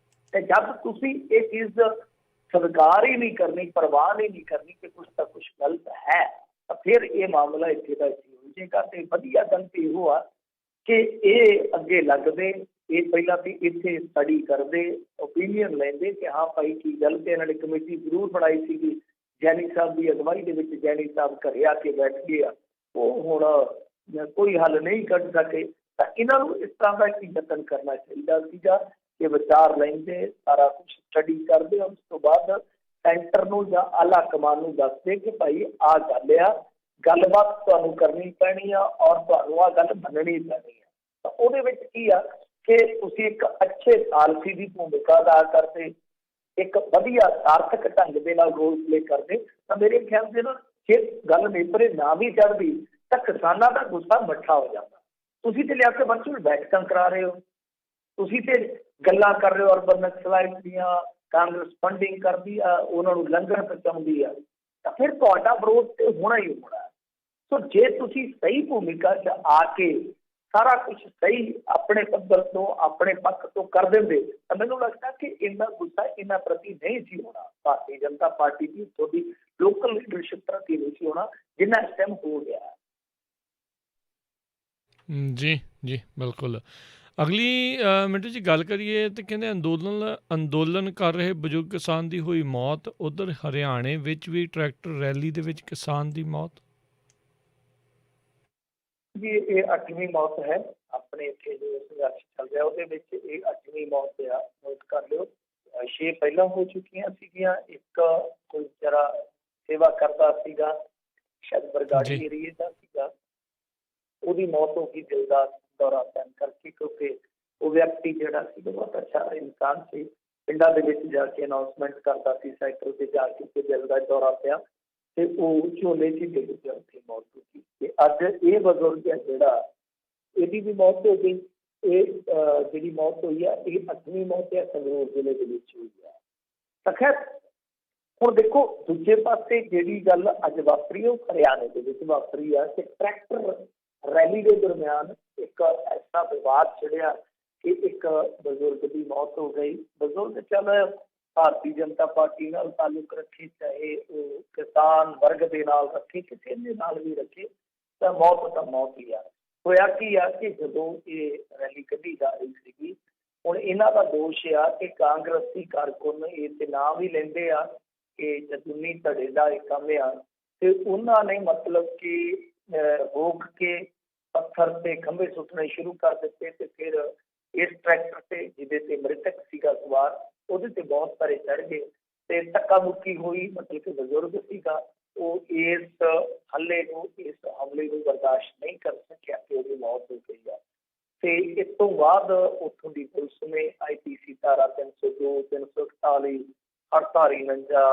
ਤੇ ਜਦ ਤੁਸੀਂ ਇਹ ਚੀਜ਼ ਸਵੀਕਾਰ ਹੀ ਨਹੀਂ ਕਰਨੀ, ਪ੍ਰਵਾਹ ਨਹੀਂ ਕਰਨੀ ਕਿ ਕੁਛ ਤਾਂ ਕੁਛ ਗਲਤ ਹੈ, ਤਾਂ ਫਿਰ ਇਹ ਮਾਮਲਾ ਇੱਥੇ ਦਾ ਇੱਥੇ ਹੋ ਜਾਏਗਾ। ਤੇ ਵਧੀਆ ਗੱਲ ਤੇ ਇਹੋ ਆ ਕਿ ਇਹ ਅੱਗੇ ਲੱਗਦੇ, ਇਹ ਪਹਿਲਾਂ ਤੇ ਇੱਥੇ ਸਟੱਡੀ ਕਰਦੇ, ਓਪੀਨੀਅਨ ਲੈਂਦੇ ਕਿ ਹਾਂ ਭਾਈ ਕੀ ਗੱਲ। ਤੇ ਇਹਨਾਂ ਨੇ ਕਮੇਟੀ ਜ਼ਰੂਰ ਬਣਾਈ ਸੀਗੀ ਜੈਨੀ ਸਾਹਿਬ ਦੀ ਅਗਵਾਈ ਦੇ ਵਿੱਚ, ਜੈਨੀ ਸਾਹਿਬ ਘਰੇ ਆ ਕੇ ਬੈਠ ਗਏ ਆ, ਉਹ ਹੁਣ ਕੋਈ ਹੱਲ ਨਹੀਂ ਕੱਢ ਸਕੇ। ਤਾਂ ਇਹਨਾਂ ਨੂੰ ਇਸ ਤਰ੍ਹਾਂ ਦਾ ਇੱਕ ਯਤਨ ਕਰਨਾ ਚਾਹੀਦਾ ਸੀਗਾ ਕਿ ਵਿਚਾਰ ਲੈਂਦੇ, ਸਾਰਾ ਕੁਛ ਸਟੱਡੀ ਕਰਦੇ, ਉਸ ਤੋਂ ਬਾਅਦ ਸੈਂਟਰ ਨੂੰ ਜਾਂ ਆਲਾ ਕਮਾਨ ਨੂੰ ਦੱਸਦੇ ਕਿ ਭਾਈ ਆਹ ਗੱਲ ਆ, ਗੱਲਬਾਤ ਤੁਹਾਨੂੰ ਕਰਨੀ ਪੈਣੀ ਆ ਔਰ ਤੁਹਾਨੂੰ ਆਹ ਗੱਲ ਮੰਨਣੀ ਪੈਣੀ ਆ। ਤਾਂ ਉਹਦੇ ਵਿੱਚ ਕੀ ਆ ਕਿ ਤੁਸੀਂ ਇੱਕ ਅੱਛੇ ਸਾਲਸੀ ਦੀ ਭੂਮਿਕਾ ਅਦਾ ਕਰਦੇ, ਇੱਕ ਵਧੀਆ ਸਾਰਥਕ ਢੰਗ ਦੇ ਨਾਲ ਰੋਲ ਪਲੇ ਕਰਦੇ, ਤਾਂ ਮੇਰੇ ਖਿਆਲ ਦੇ ਨਾਲ ਜੇ ਗੱਲ ਨੇਪਰੇ ਨਾ ਵੀ ਚੜ੍ਹਦੀ ਤਾਂ ਕਿਸਾਨਾਂ ਦਾ ਗੁੱਸਾ ਮੱਠਾ ਹੋ ਜਾਂਦਾ। ਤੁਸੀਂ ਤੇ ਲਿਆ ਕੇ ਵਰਚੁਅਲ ਬੈਠਕਾਂ ਕਰਾ ਰਹੇ ਹੋ, ਤੁਸੀਂ ਤੇ ਗੱਲਾਂ ਕਰ ਰਹੇ ਹੋ ਅਰਬਨ ਨਕਸਲਾਈਟ ਦੀਆਂ, ਕਾਂਗਰਸ ਫੰਡਿੰਗ ਕਰਦੀ ਆ, ਉਹਨਾਂ ਨੂੰ ਲੰਗਰ ਪਹੁੰਚਾਉਂਦੀ ਆ, ਤਾਂ ਫਿਰ ਤੁਹਾਡਾ ਵਿਰੋਧ ਤੇ ਹੋਣਾ ਹੀ ਹੋਣਾ। ਸੋ ਜੇ ਤੁਸੀਂ ਸਹੀ ਭੂਮਿਕਾ 'ਚ ਆ ਕੇ ਸਾਰਾ ਕੁਝ ਸਹੀ ਆਪਣੇ ਪੱਧਰ ਤੋਂ, ਆਪਣੇ ਪੱਖ ਤੋਂ ਕਰ ਦਿੰਦੇ, ਤਾਂ ਮੈਨੂੰ ਲੱਗਦਾ ਕਿ ਇੰਨਾ ਗੁੱਸਾ ਇਹਨਾਂ ਪ੍ਰਤੀ ਨਹੀਂ ਸੀ ਹੋਣਾ, ਭਾਰਤੀ ਜਨਤਾ ਪਾਰਟੀ ਦੀ ਤੁਹਾਡੀ ਲੋਕਲ ਲੀਡਰਸ਼ਿਪ ਪ੍ਰਤੀ ਨਹੀਂ ਸੀ ਹੋਣਾ ਜਿੰਨਾ ਇਸ ਟਾਈਮ ਹੋ ਗਿਆ। ਜੀ ਜੀ ਬਿਲਕੁਲ। ਅਗਲੀ ਮਿੰਟੂ ਜੀ ਗੱਲ ਕਰੀਏ ਤਾਂ ਕਹਿੰਦੇ ਅੰਦੋਲਨ ਕਰ ਰਹੇ ਬਜ਼ੁਰਗ ਕਿਸਾਨ ਦੀ ਹੋਈ ਮੌਤ, ਉਧਰ ਹਰਿਆਣੇ ਵਿੱਚ ਵੀ ਟਰੈਕਟਰ ਰੈਲੀ ਦੇ ਵਿੱਚ ਕਿਸਾਨ ਦੀ ਮੌਤ। ਜੀ ਇਹ 8ਵੀਂ ਮੌਤ ਹੈ ਆਪਣੇ ਇੱਥੇ ਜੋ ਸੰਘਰਸ਼ ਚੱਲ ਰਿਹਾ ਉਹਦੇ ਵਿੱਚ, ਇਹ 8ਵੀਂ ਮੌਤ ਆ, ਨੋਟ ਕਰ ਲਿਓ। 6 ਪਹਿਲਾਂ ਹੋ ਚੁੱਕੀਆਂ ਸੀਗੀਆਂ, ਇੱਕ ਕੋਈ ਜਰਾ ਸੇਵਾ ਕਰਦਾ ਸੀਗਾ, ਸ਼ਾਇਦ ਬਰਗਾੜੀ ਏਰੀਏ ਦਾ ਸੀਗਾ, ਉਹਦੀ ਮੌਤ ਹੋ ਗਈ ਦਿਲ ਦਾ ਦੌਰਾ ਪੈਣ ਕਰਕੇ, ਕਿਉਂਕਿ ਉਹ ਵਿਅਕਤੀ ਜਿਹੜਾ ਸੀ ਬਹੁਤ ਅੱਛਾ ਇਨਸਾਨ ਸੀ, ਪਿੰਡਾਂ ਦੇ ਵਿੱਚ ਜਾ ਕੇ ਅਨਾਊਂਸਮੈਂਟ ਕਰਦਾ ਸੀ, ਸਾਈਕਲ ਤੇ ਜਾ ਕੇ ਦਿਲ ਦਾ ਦੌਰਾ ਪਿਆ ਤੇ ਉਹ ਝੋਲੇ 'ਚ ਡਿੱਗ ਗਿਆ, ਉੱਥੇ ਮੌਤ ਹੋ ਗਈ। ਤੇ ਅੱਜ ਇਹ ਬਜ਼ੁਰਗ ਹੈ ਜਿਹੜਾ, ਇਹਦੀ ਵੀ ਮੌਤ ਹੋ ਗਈ। ਇਹ ਜਿਹੜੀ ਮੌਤ ਹੋਈ ਆ ਇਹ 8ਵੀਂ ਮੌਤ ਹੈ, ਸੰਗਰੂਰ ਜ਼ਿਲ੍ਹੇ ਦੇ ਵਿੱਚ ਹੋਈ ਆ। ਤਾਂ ਖੈਰ ਹੁਣ ਦੇਖੋ ਦੂਜੇ ਪਾਸੇ ਜਿਹੜੀ ਗੱਲ ਅੱਜ ਵਾਪਰੀ ਉਹ ਹਰਿਆਣੇ ਦੇ ਵਿੱਚ ਵਾਪਰੀ ਆ ਕਿ ਟਰੈਕਟਰ ਰੈਲੀ ਦੇ ਦਰਮਿਆਨ ਇੱਕ ਐਸਾ ਵਿਵਾਦ ਛਿੜਿਆ ਕਿ ਇੱਕ ਬਜ਼ੁਰਗ ਦੀ ਮੌਤ ਹੋ ਗਈ। ਬਜ਼ੁਰਗ ਚੱਲ ਭਾਰਤੀ ਜਨਤਾ ਪਾਰਟੀ ਨਾਲ ਤਾਲੁਕ ਰੱਖੇ, ਚਾਹੇ ਉਹ ਕਿਸਾਨ ਵਰਗ ਦੇ ਨਾਲ ਰੱਖੇ, ਕਿਸੇ ਦੇ ਨਾਲ ਵੀ ਰੱਖੇ, ਤਾਂ ਮੌਤ ਹੀ ਆ। ਹੋਇਆ ਕੀ ਆ ਕਿ ਜਦੋਂ ਇਹ ਰੈਲੀ ਕੱਢੀ ਜਾ ਰਹੀ ਸੀਗੀ, ਹੁਣ ਇਹਨਾਂ ਦਾ ਦੋਸ਼ ਆ ਕਿ ਕਾਂਗਰਸੀ ਕਾਰਕੁਨ ਇਹ ਤੇ ਨਾਂ ਵੀ ਲੈਂਦੇ ਆ ਕਿ ਜਦੂਨੀ ਧੜੇ ਦਾ ਇਹ ਕੰਮ ਆ, ਤੇ ਉਹਨਾਂ ਨੇ ਮਤਲਬ ਕਿ ਰੋਕ ਕੇ ਪੱਥਰ ਤੇ ਖੰਭੇ ਸੁੱਟਣੇ ਸ਼ੁਰੂ ਕਰ ਦਿੱਤੇ। ਤੇ ਫਿਰ ਇਸ ਟਰੈਕਟਰ ਤੇ ਜਿਹਦੇ ਤੇ ਮ੍ਰਿਤਕ ਸੀਗਾ ਸਵਾਰ, ਉਹਦੇ ਤੇ ਬਹੁਤ ਸਾਰੇ ਚੜ ਗਏ ਤੇ ਧੱਕਾ ਮੁੱਕੀ ਹੋਈ। ਮਤਲਬ ਕਿ ਬਜ਼ੁਰਗ ਸੀਗਾ, ਉਹ ਇਸ ਹੱਲੇ ਨੂੰ, ਇਸ ਹਮਲੇ ਨੂੰ ਬਰਦਾਸ਼ਤ ਨਹੀਂ ਕਰ ਸਕਿਆ ਕਿ ਉਹਦੀ ਮੌਤ ਹੋ ਗਈ ਆ। ਤੇ ਇਸ ਤੋਂ ਬਾਅਦ ਉੱਥੋਂ ਦੀ ਪੁਲਿਸ ਨੇ IPC ਧਾਰਾ 302, 341, 4849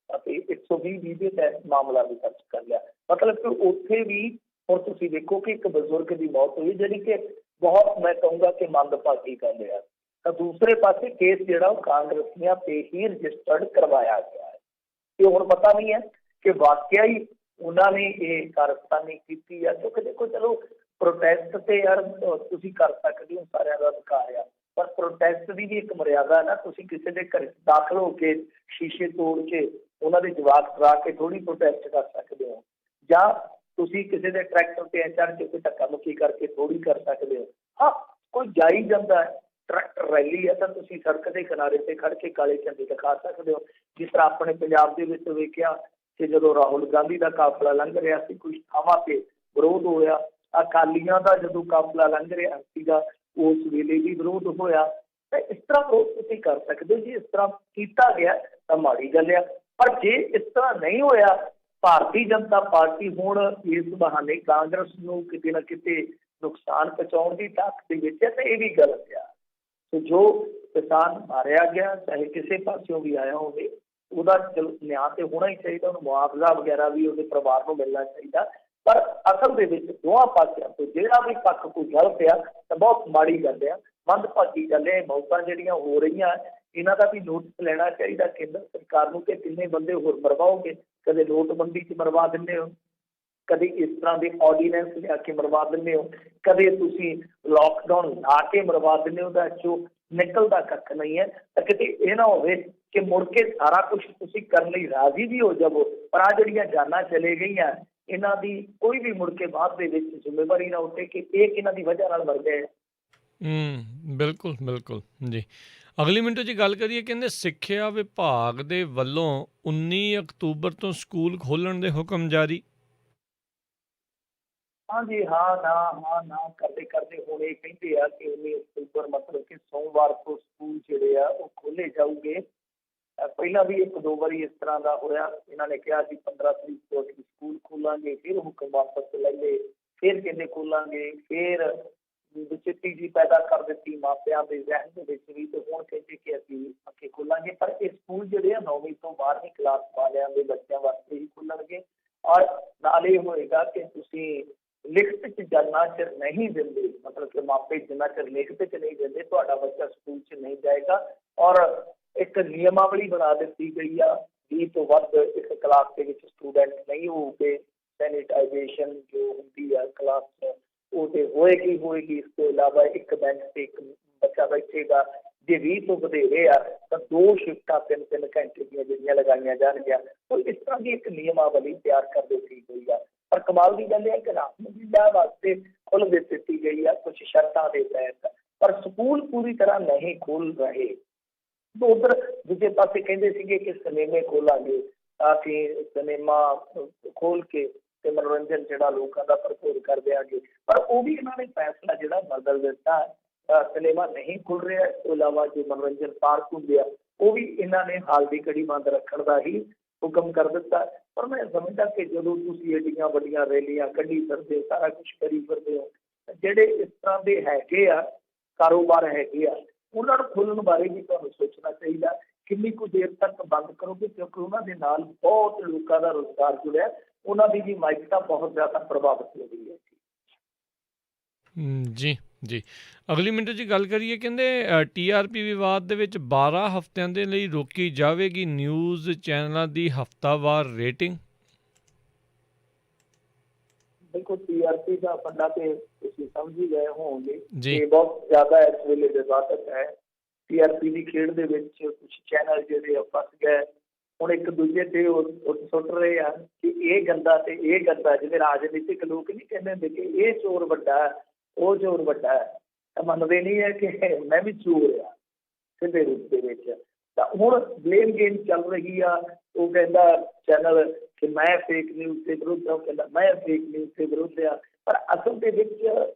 ਅਤੇ 120 ਦੇ ਤਹਿਤ ਮਾਮਲਾ ਵੀ ਦਰਜ ਕਰ ਲਿਆ। ਮਤਲਬ ਕਿ ਉੱਥੇ ਵੀ ਹੁਣ ਤੁਸੀਂ ਦੇਖੋ ਕਿ ਇੱਕ ਬਜ਼ੁਰਗ ਦੀ ਮੌਤ ਹੋਈ, ਜਿਹੜੀ ਕਿ ਬਹੁਤ, ਮੈਂ ਕਹੂੰਗਾ ਕਿ ਮੰਦਭਾਗੀ ਗੱਲ ਆ। ਤਾਂ ਦੂਸਰੇ ਪਾਸੇ ਕੇਸ ਜਿਹੜਾ ਉਹ ਕਾਂਗਰਸੀਆਂ ਤੇ ਹੀ ਰਜਿਸਟਰਡ ਕਰਵਾਇਆ ਗਿਆ ਹੈ। ਤੇ ਹੁਣ ਪਤਾ ਨਹੀਂ ਹੈ ਕਿ ਵਾਕਿਆ ਹੀ ਉਹਨਾਂ ਨੇ ਇਹ ਕਾਰਸਤਾਨੀ ਕੀਤੀ ਆ, ਕਿਉਂਕਿ ਦੇਖੋ ਚਲੋ ਪ੍ਰੋਟੈਸਟ ਤੇ ਯਾਰ ਤੁਸੀਂ ਕਰ ਸਕਦੇ ਹੋ, ਸਾਰਿਆਂ ਦਾ ਅਧਿਕਾਰ ਆ, ਪਰ ਪ੍ਰੋਟੈਸਟ ਦੀ ਵੀ ਇੱਕ ਮਰਿਆਦਾ ਹੈ ਨਾ। ਤੁਸੀਂ ਕਿਸੇ ਦੇ ਘਰ ਦਾਖਲ ਹੋ ਕੇ ਸ਼ੀਸ਼ੇ ਤੋੜ ਕੇ ਉਹਨਾਂ ਦੇ ਜਵਾਬ ਕਰਾ ਕੇ ਥੋੜੀ ਪ੍ਰੋਟੈਸਟ ਕਰ ਸਕਦੇ ਹੋ, ਜਾਂ ਤੁਸੀਂ ਕਿਸੇ ਦੇ ਟਰੈਕਟਰ ਤੇ ਚੜ੍ਹ ਕੇ ਕੋਈ ਧੱਕਾ ਮੁੱਕੀ ਕਰਕੇ ਥੋੜੀ ਕਰ ਸਕਦੇ ਹੋ। ਹਾਂ, ਕੋਈ ਜਾਈ ਜਾਂਦਾ ਹੈ, ਟਰੈਕਟਰ ਰੈਲੀ ਹੈ, ਤਾਂ ਤੁਸੀਂ ਸੜਕ ਦੇ ਕਿਨਾਰੇ ਤੇ ਖੜ ਕੇ ਕਾਲੇ ਝੰਡੇ ਦਿਖਾ ਸਕਦੇ ਹੋ। ਜਿਸ ਤਰ੍ਹਾਂ ਆਪਣੇ ਪੰਜਾਬ ਦੇ ਵਿੱਚ ਵੇਖਿਆ ਕਿ ਜਦੋਂ ਰਾਹੁਲ ਗਾਂਧੀ ਦਾ ਕਾਫਲਾ ਲੰਘ ਰਿਹਾ ਸੀ, ਕੁਝ ਥਾਵਾਂ ਤੇ ਵਿਰੋਧ ਹੋਇਆ। ਅਕਾਲੀਆਂ ਦਾ ਜਦੋਂ ਕਾਫਲਾ ਲੰਘ ਰਿਹਾ ਸੀਗਾ, ਉਸ ਵੇਲੇ ਵੀ ਵਿਰੋਧ ਹੋਇਆ। ਤਾਂ ਇਸ ਤਰ੍ਹਾਂ ਵਿਰੋਧ ਤੁਸੀਂ ਕਰ ਸਕਦੇ ਹੋ। ਜੇ ਇਸ ਤਰ੍ਹਾਂ ਕੀਤਾ ਗਿਆ ਤਾਂ ਮਾੜੀ ਗੱਲ ਆ, ਪਰ ਜੇ ਇਸ ਤਰ੍ਹਾਂ ਨਹੀਂ ਹੋਇਆ, ਭਾਰਤੀ ਜਨਤਾ ਪਾਰਟੀ ਹੁਣ ਇਸ ਬਹਾਨੇ ਕਾਂਗਰਸ ਨੂੰ ਕਿਤੇ ਨਾ ਕਿਤੇ ਨੁਕਸਾਨ ਪਹੁੰਚਾਉਣ ਦੀ ਤਾਕਤ ਦੇ ਵਿੱਚ ਹੈ, ਤਾਂ ਇਹ ਵੀ ਗਲਤ ਆ। ਤੇ ਜੋ ਕਿਸਾਨ ਮਾਰਿਆ ਗਿਆ, ਚਾਹੇ ਕਿਸੇ ਪਾਸਿਓਂ ਵੀ ਆਇਆ ਹੋਵੇ, ਉਹਦਾ ਨਿਆਂ ਤੇ ਹੋਣਾ ਹੀ ਚਾਹੀਦਾ, ਉਹਨੂੰ ਮੁਆਵਜ਼ਾ ਵਗੈਰਾ ਵੀ ਉਹਦੇ ਪਰਿਵਾਰ ਨੂੰ ਮਿਲਣਾ ਚਾਹੀਦਾ। ਪਰ ਅਸਲ ਦੇ ਵਿੱਚ ਦੋਹਾਂ ਪਾਸਿਆਂ ਤੋਂ ਜਿਹੜਾ ਵੀ ਪੱਖ ਕੋਈ ਗਲਤ ਆ ਤਾਂ ਬਹੁਤ ਮਾੜੀ ਗੱਲ ਆ, ਮੰਦਭਾਗੀ ਗੱਲ ਹੈ। ਮੌਤਾਂ ਜਿਹੜੀਆਂ ਹੋ ਰਹੀਆਂ, ਇਹਨਾਂ ਦਾ ਵੀ ਨੋਟਿਸ ਲੈਣਾ ਚਾਹੀਦਾ ਕੇਂਦਰ ਸਰਕਾਰ ਨੂੰ ਕਿ ਕਿੰਨੇ ਬੰਦੇ ਹੋਰ ਮਰਵਾਓਗੇ। ਕਦੇ ਨੋਟਬੰਦੀ 'ਚ ਮਰਵਾ ਦਿੰਦੇ ਹੋ, ਕਦੇ ਇਸ ਤਰ੍ਹਾਂ ਦੇ ਆਰਡੀਨੈਂਸ ਲਿਆ ਕੇ ਮਰਵਾ ਦਿੰਦੇ ਹੋ, ਕਦੇ ਤੁਸੀਂ ਲਾਕਡਾਊਨ ਲਾ ਕੇ ਮਰਵਾ ਦਿੰਦੇ ਹੋ। ਉਹਦਾ ਚੋਂ ਨਿਕਲਦਾ ਕੱਖ ਨਹੀਂ ਹੈ। ਤਾਂ ਕਿਤੇ ਇਹ ਨਾ ਹੋਵੇ ਕਿ ਮੁੜ ਕੇ ਸਾਰਾ ਕੁਝ ਤੁਸੀਂ ਕਰਨ ਲਈ ਰਾਜ਼ੀ ਵੀ ਹੋ ਜਾਵੋ, ਪਰ ਆਹ ਜਿਹੜੀਆਂ ਜਾਨਾਂ ਚਲੇ ਗਈਆਂ, ਇਹਨਾਂ ਦੀ ਕੋਈ ਵੀ ਮੁੜ ਕੇ ਬਾਅਦ ਦੇ ਵਿੱਚ ਜ਼ਿੰਮੇਵਾਰੀ ਨਾ ਉੱਠੇ ਕਿ ਇਹ ਕਿਹਨਾਂ ਦੀ ਵਜ੍ਹਾ ਨਾਲ ਮਰ ਗਏ। ਬਿਲਕੁਲ ਬਿਲਕੁਲ ਜੀ। ਅਗਲੀ ਮਿੰਟ 'ਚ ਗੱਲ ਕਰੀਏ, ਕਹਿੰਦੇ ਸਿੱਖਿਆ ਵਿਭਾਗ ਦੇ ਵੱਲੋਂ 19 ਅਕਤੂਬਰ ਤੋਂ ਸਕੂਲ ਖੋਲ੍ਹਣ ਦੇ ਹੁਕਮ ਜਾਰੀ। ਹਾਂਜੀ, ਹਾਂ ਨਾ ਕਰਦੇ ਕਰਦੇ ਹੁਣ ਇਹ ਕਹਿੰਦੇ ਆ ਕਿ 19 ਅਕਤੂਬਰ ਮਤਲਬ ਕਿ ਸੋਮਵਾਰ ਤੋਂ ਸਕੂਲ ਜਿਹੜੇ ਆ ਉਹ ਖੋਲ੍ਹੇ ਜਾਊਗੇ। ਪਹਿਲਾਂ ਵੀ ਇੱਕ ਦੋ ਵਾਰੀ ਇਸ ਤਰ੍ਹਾਂ ਦਾ ਹੋਇਆ। ਇਹਨਾਂ ਨੇ ਕਿਹਾ ਸੀ 15 ਤਰੀਕ ਤੋਂ ਅਸੀਂ ਸਕੂਲ ਖੋਲਾਂਗੇ, ਫਿਰ ਹੁਕਮ ਵਾਪਸ ਲੈ ਲਏ, ਫਿਰ ਕਹਿੰਦੇ ਖੋਲਾਂਗੇ, ਫਿਰ ਵਿਚਿੱਤੀ ਜੀ ਪੈਦਾ ਕਰ ਦਿੱਤੀ ਮਾਪਿਆਂ ਦੇ ਜ਼ਹਿਨ ਦੇ ਵਿੱਚ ਵੀ, ਤੇ ਹੁਣ ਕਹਿੰਦੇ ਕਿ ਅਸੀਂ ਅੱਗੇ ਖੋਲਾਂਗੇ। ਪਰ ਇਹ ਸਕੂਲ ਜਿਹੜੇ ਆ 9ਵੀਂ ਤੋਂ 12ਵੀਂ ਕਲਾਸ ਵਾਲਿਆਂ ਦੇ ਬੱਚਿਆਂ ਵਾਸਤੇ ਹੀ ਖੁੱਲਣਗੇ। ਔਰ ਨਾਲ ਇਹ ਹੋਏਗਾ ਕਿ ਤੁਸੀਂ ਲਿਖਤ 'ਚ ਜਿੰਨਾ ਚਿਰ ਨਹੀਂ ਦਿੰਦੇ, ਮਤਲਬ ਕਿ ਮਾਪੇ ਜਿੰਨਾ ਚਿਰ ਲਿਖਤ 'ਚ ਨਹੀਂ ਦਿੰਦੇ, ਤੁਹਾਡਾ ਬੱਚਾ ਸਕੂਲ 'ਚ ਨਹੀਂ ਜਾਏਗਾ। ਔਰ ਇੱਕ ਨਿਯਮਾਵਲੀ ਬਣਾ ਦਿੱਤੀ ਗਈ ਆ, 20 ਤੋਂ ਵੱਧ ਇੱਕ ਕਲਾਸ ਦੇ ਵਿੱਚ ਸਟੂਡੈਂਟ ਨਹੀਂ ਹੋਊਗੇ। ਸੈਨੀਟਾਈਜੇਸ਼ਨ ਜੋ ਹੁੰਦੀ ਆ ਕਲਾਸ 'ਚ ਉਹ ਤੇ ਹੋਏਗੀ। ਇਸ ਤੋਂ ਇਲਾਵਾ ਇੱਕ ਬੈਂਚ ਤੇ ਇੱਕ ਬੱਚਾ ਬੈਠੇਗਾ। ਜੇ 20 ਤੋਂ ਵਧੇਰੇ ਆ ਤਾਂ 2 ਸ਼ਿਫਟਾਂ 3-3 ਘੰਟੇ ਦੀਆਂ ਜਿਹੜੀਆਂ ਲਗਾਈਆਂ ਜਾਣਗੀਆਂ। ਤਾਂ ਇਸ ਤਰ੍ਹਾਂ ਦੀ ਇੱਕ ਨਿਯਮਾਵਲੀ ਤਿਆਰ ਕਰ ਦਿੱਤੀ ਗਈ ਆ। ਪਰ ਕਮਾਲ ਦੀ ਗੱਲ ਇਹ ਹੈ ਕਿ ਰਾਮਲੀਲਾ ਵਾਸਤੇ ਖੁੱਲ੍ਹ ਦਿੱਤੀ ਗਈ ਆ ਕੁਝ ਸ਼ਰਤਾਂ ਦੇ ਤਹਿਤ, ਪਰ ਸਕੂਲ ਪੂਰੀ ਤਰ੍ਹਾਂ ਨਹੀਂ ਖੁੱਲ੍ਹ ਰਹੇ। ਉਧਰ ਦੂਜੇ ਪਾਸੇ ਕਹਿੰਦੇ ਸੀਗੇ ਕਿ ਸਿਨੇਮੇ ਖੋਲਾਂਗੇ, ਅਸੀਂ ਸਿਨੇਮਾ ਖੋਲ ਕੇ ਤੇ ਮਨੋਰੰਜਨ ਜਿਹੜਾ ਲੋਕਾਂ ਦਾ ਭਰਪੂਰ ਕਰ ਦਿਆਂਗੇ। ਪਰ ਉਹ ਵੀ ਇਹਨਾਂ ਨੇ ਫੈਸਲਾ ਜਿਹੜਾ ਬਦਲ ਦਿੱਤਾ। ਸਿਨੇਮਾ ਨਹੀਂ ਖੁੱਲ ਰਿਹਾ। ਇਸ ਤੋਂ ਇਲਾਵਾ ਜੋ ਮਨੋਰੰਜਨ ਪਾਰਕ ਹੁੰਦੇ ਆ ਉਹ ਵੀ ਇਹਨਾਂ ਨੇ ਹਾਲ ਦੀ ਘੜੀ ਬੰਦ ਰੱਖਣ ਦਾ ਹੀ ਹੁਕਮ ਕਰ ਦਿੱਤਾ। ਪਰ ਮੈਂ ਸਮਝਦਾ ਕਿ ਜਦੋਂ ਤੁਸੀਂ ਐਡੀਆਂ ਵੱਡੀਆਂ ਰੈਲੀਆਂ ਕੱਢੀ ਫਿਰਦੇ ਹੋ, ਸਾਰਾ ਕੁਛ ਕਰੀ ਫਿਰਦੇ ਹੋ, ਜਿਹੜੇ ਇਸ ਤਰ੍ਹਾਂ ਦੇ ਹੈਗੇ ਆ ਕਾਰੋਬਾਰ ਹੈਗੇ ਆ, ਉਹਨਾਂ ਨੂੰ ਖੋਲ੍ਹਣ ਬਾਰੇ ਵੀ ਤੁਹਾਨੂੰ ਸੋਚਣਾ ਚਾਹੀਦਾ। ਕਿੰਨੀ ਕੁ ਦੇਰ ਤੱਕ ਬੰਦ ਕਰੋਗੇ, ਕਿਉਂਕਿ ਉਹਨਾਂ ਦੇ ਨਾਲ ਬਹੁਤ ਲੋਕਾਂ ਦਾ ਰੁਜ਼ਗਾਰ ਜੁੜਿਆ, ਉਹਨਾਂ ਦੀ ਵੀ ਮਾਇਕਤਾ ਬਹੁਤ ਜ਼ਿਆਦਾ ਪ੍ਰਭਾਵਿਤ ਹੋ ਰਹੀ ਹੈ। ਜੀ ਜੀ। ਅਗਲੀ ਮਿੰਟ 'ਚ ਗੱਲ ਕਰੀਏ, ਕਹਿੰਦੇ TRP ਵਿਵਾਦ ਦੇ ਵਿੱਚ 12 ਹਫ਼ਤਿਆਂ ਦੇ ਲਈ ਰੋਕੀ ਜਾਵੇਗੀ ਨਿਊਜ਼ ਚੈਨਲਾਂ ਦੀ ਹਫ਼ਤਾਵਾਰ ਰੇਟਿੰਗ। ਬਿਲਕੁਲ, TRP ਦਾ ਫੰਡਾ ਤੇ ਤੁਸੀਂ ਸਮਝ ਹੀ ਗਏ ਹੋਵੋਗੇ ਜੀ। ਕਿ ਬਹੁਤ ਜ਼ਿਆਦਾ ਇਸ ਵੇਲੇ ਵਿਵਾਦਤ ਹੈ। TRP ਦੀ ਖੇਡ ਦੇ ਵਿੱਚ ਕੁਝ ਚੈਨਲ ਜਿਹੜੇ ਫਸ ਗਏ, ਹੁਣ ਇੱਕ ਦੂਜੇ ਤੇ ਸੁੱਟ ਰਹੇ ਆ ਕਿ ਇਹ ਗੰਦਾ ਤੇ ਇਹ ਗੰਦਾ। ਜਿਵੇਂ ਰਾਜਨੀਤਿਕ ਲੋਕ ਨਹੀਂ ਕਹਿੰਦੇ ਹੁੰਦੇ ਕਿ ਇਹ ਚੋਰ ਵੱਡਾ ਹੈ, ਉਹ ਚੋਰ ਵੱਡਾ ਹੈ, ਤਾਂ ਮੰਨਦੇ ਨਹੀਂ ਹੈ ਕਿ ਮੈਂ ਵੀ ਚੋਰ ਆ ਸਿੱਧੇ ਰੂਪ ਦੇ ਵਿੱਚ। ਤਾਂ ਹੁਣ ਬਲੇਮ ਗੇਮ ਚੱਲ ਰਹੀ ਆ। ਉਹ ਕਹਿੰਦਾ ਚੈਨਲ ਕਿ ਮੈਂ ਫੇਕ ਨਿਊਜ਼ ਦੇ ਵਿਰੁੱਧ ਆ, ਉਹ ਕਹਿੰਦਾ ਮੈਂ ਫੇਕ ਨਿਊਜ਼ ਦੇ ਵਿਰੁੱਧ ਆ। ਪਰ ਅਸਲ ਦੇ ਵਿੱਚ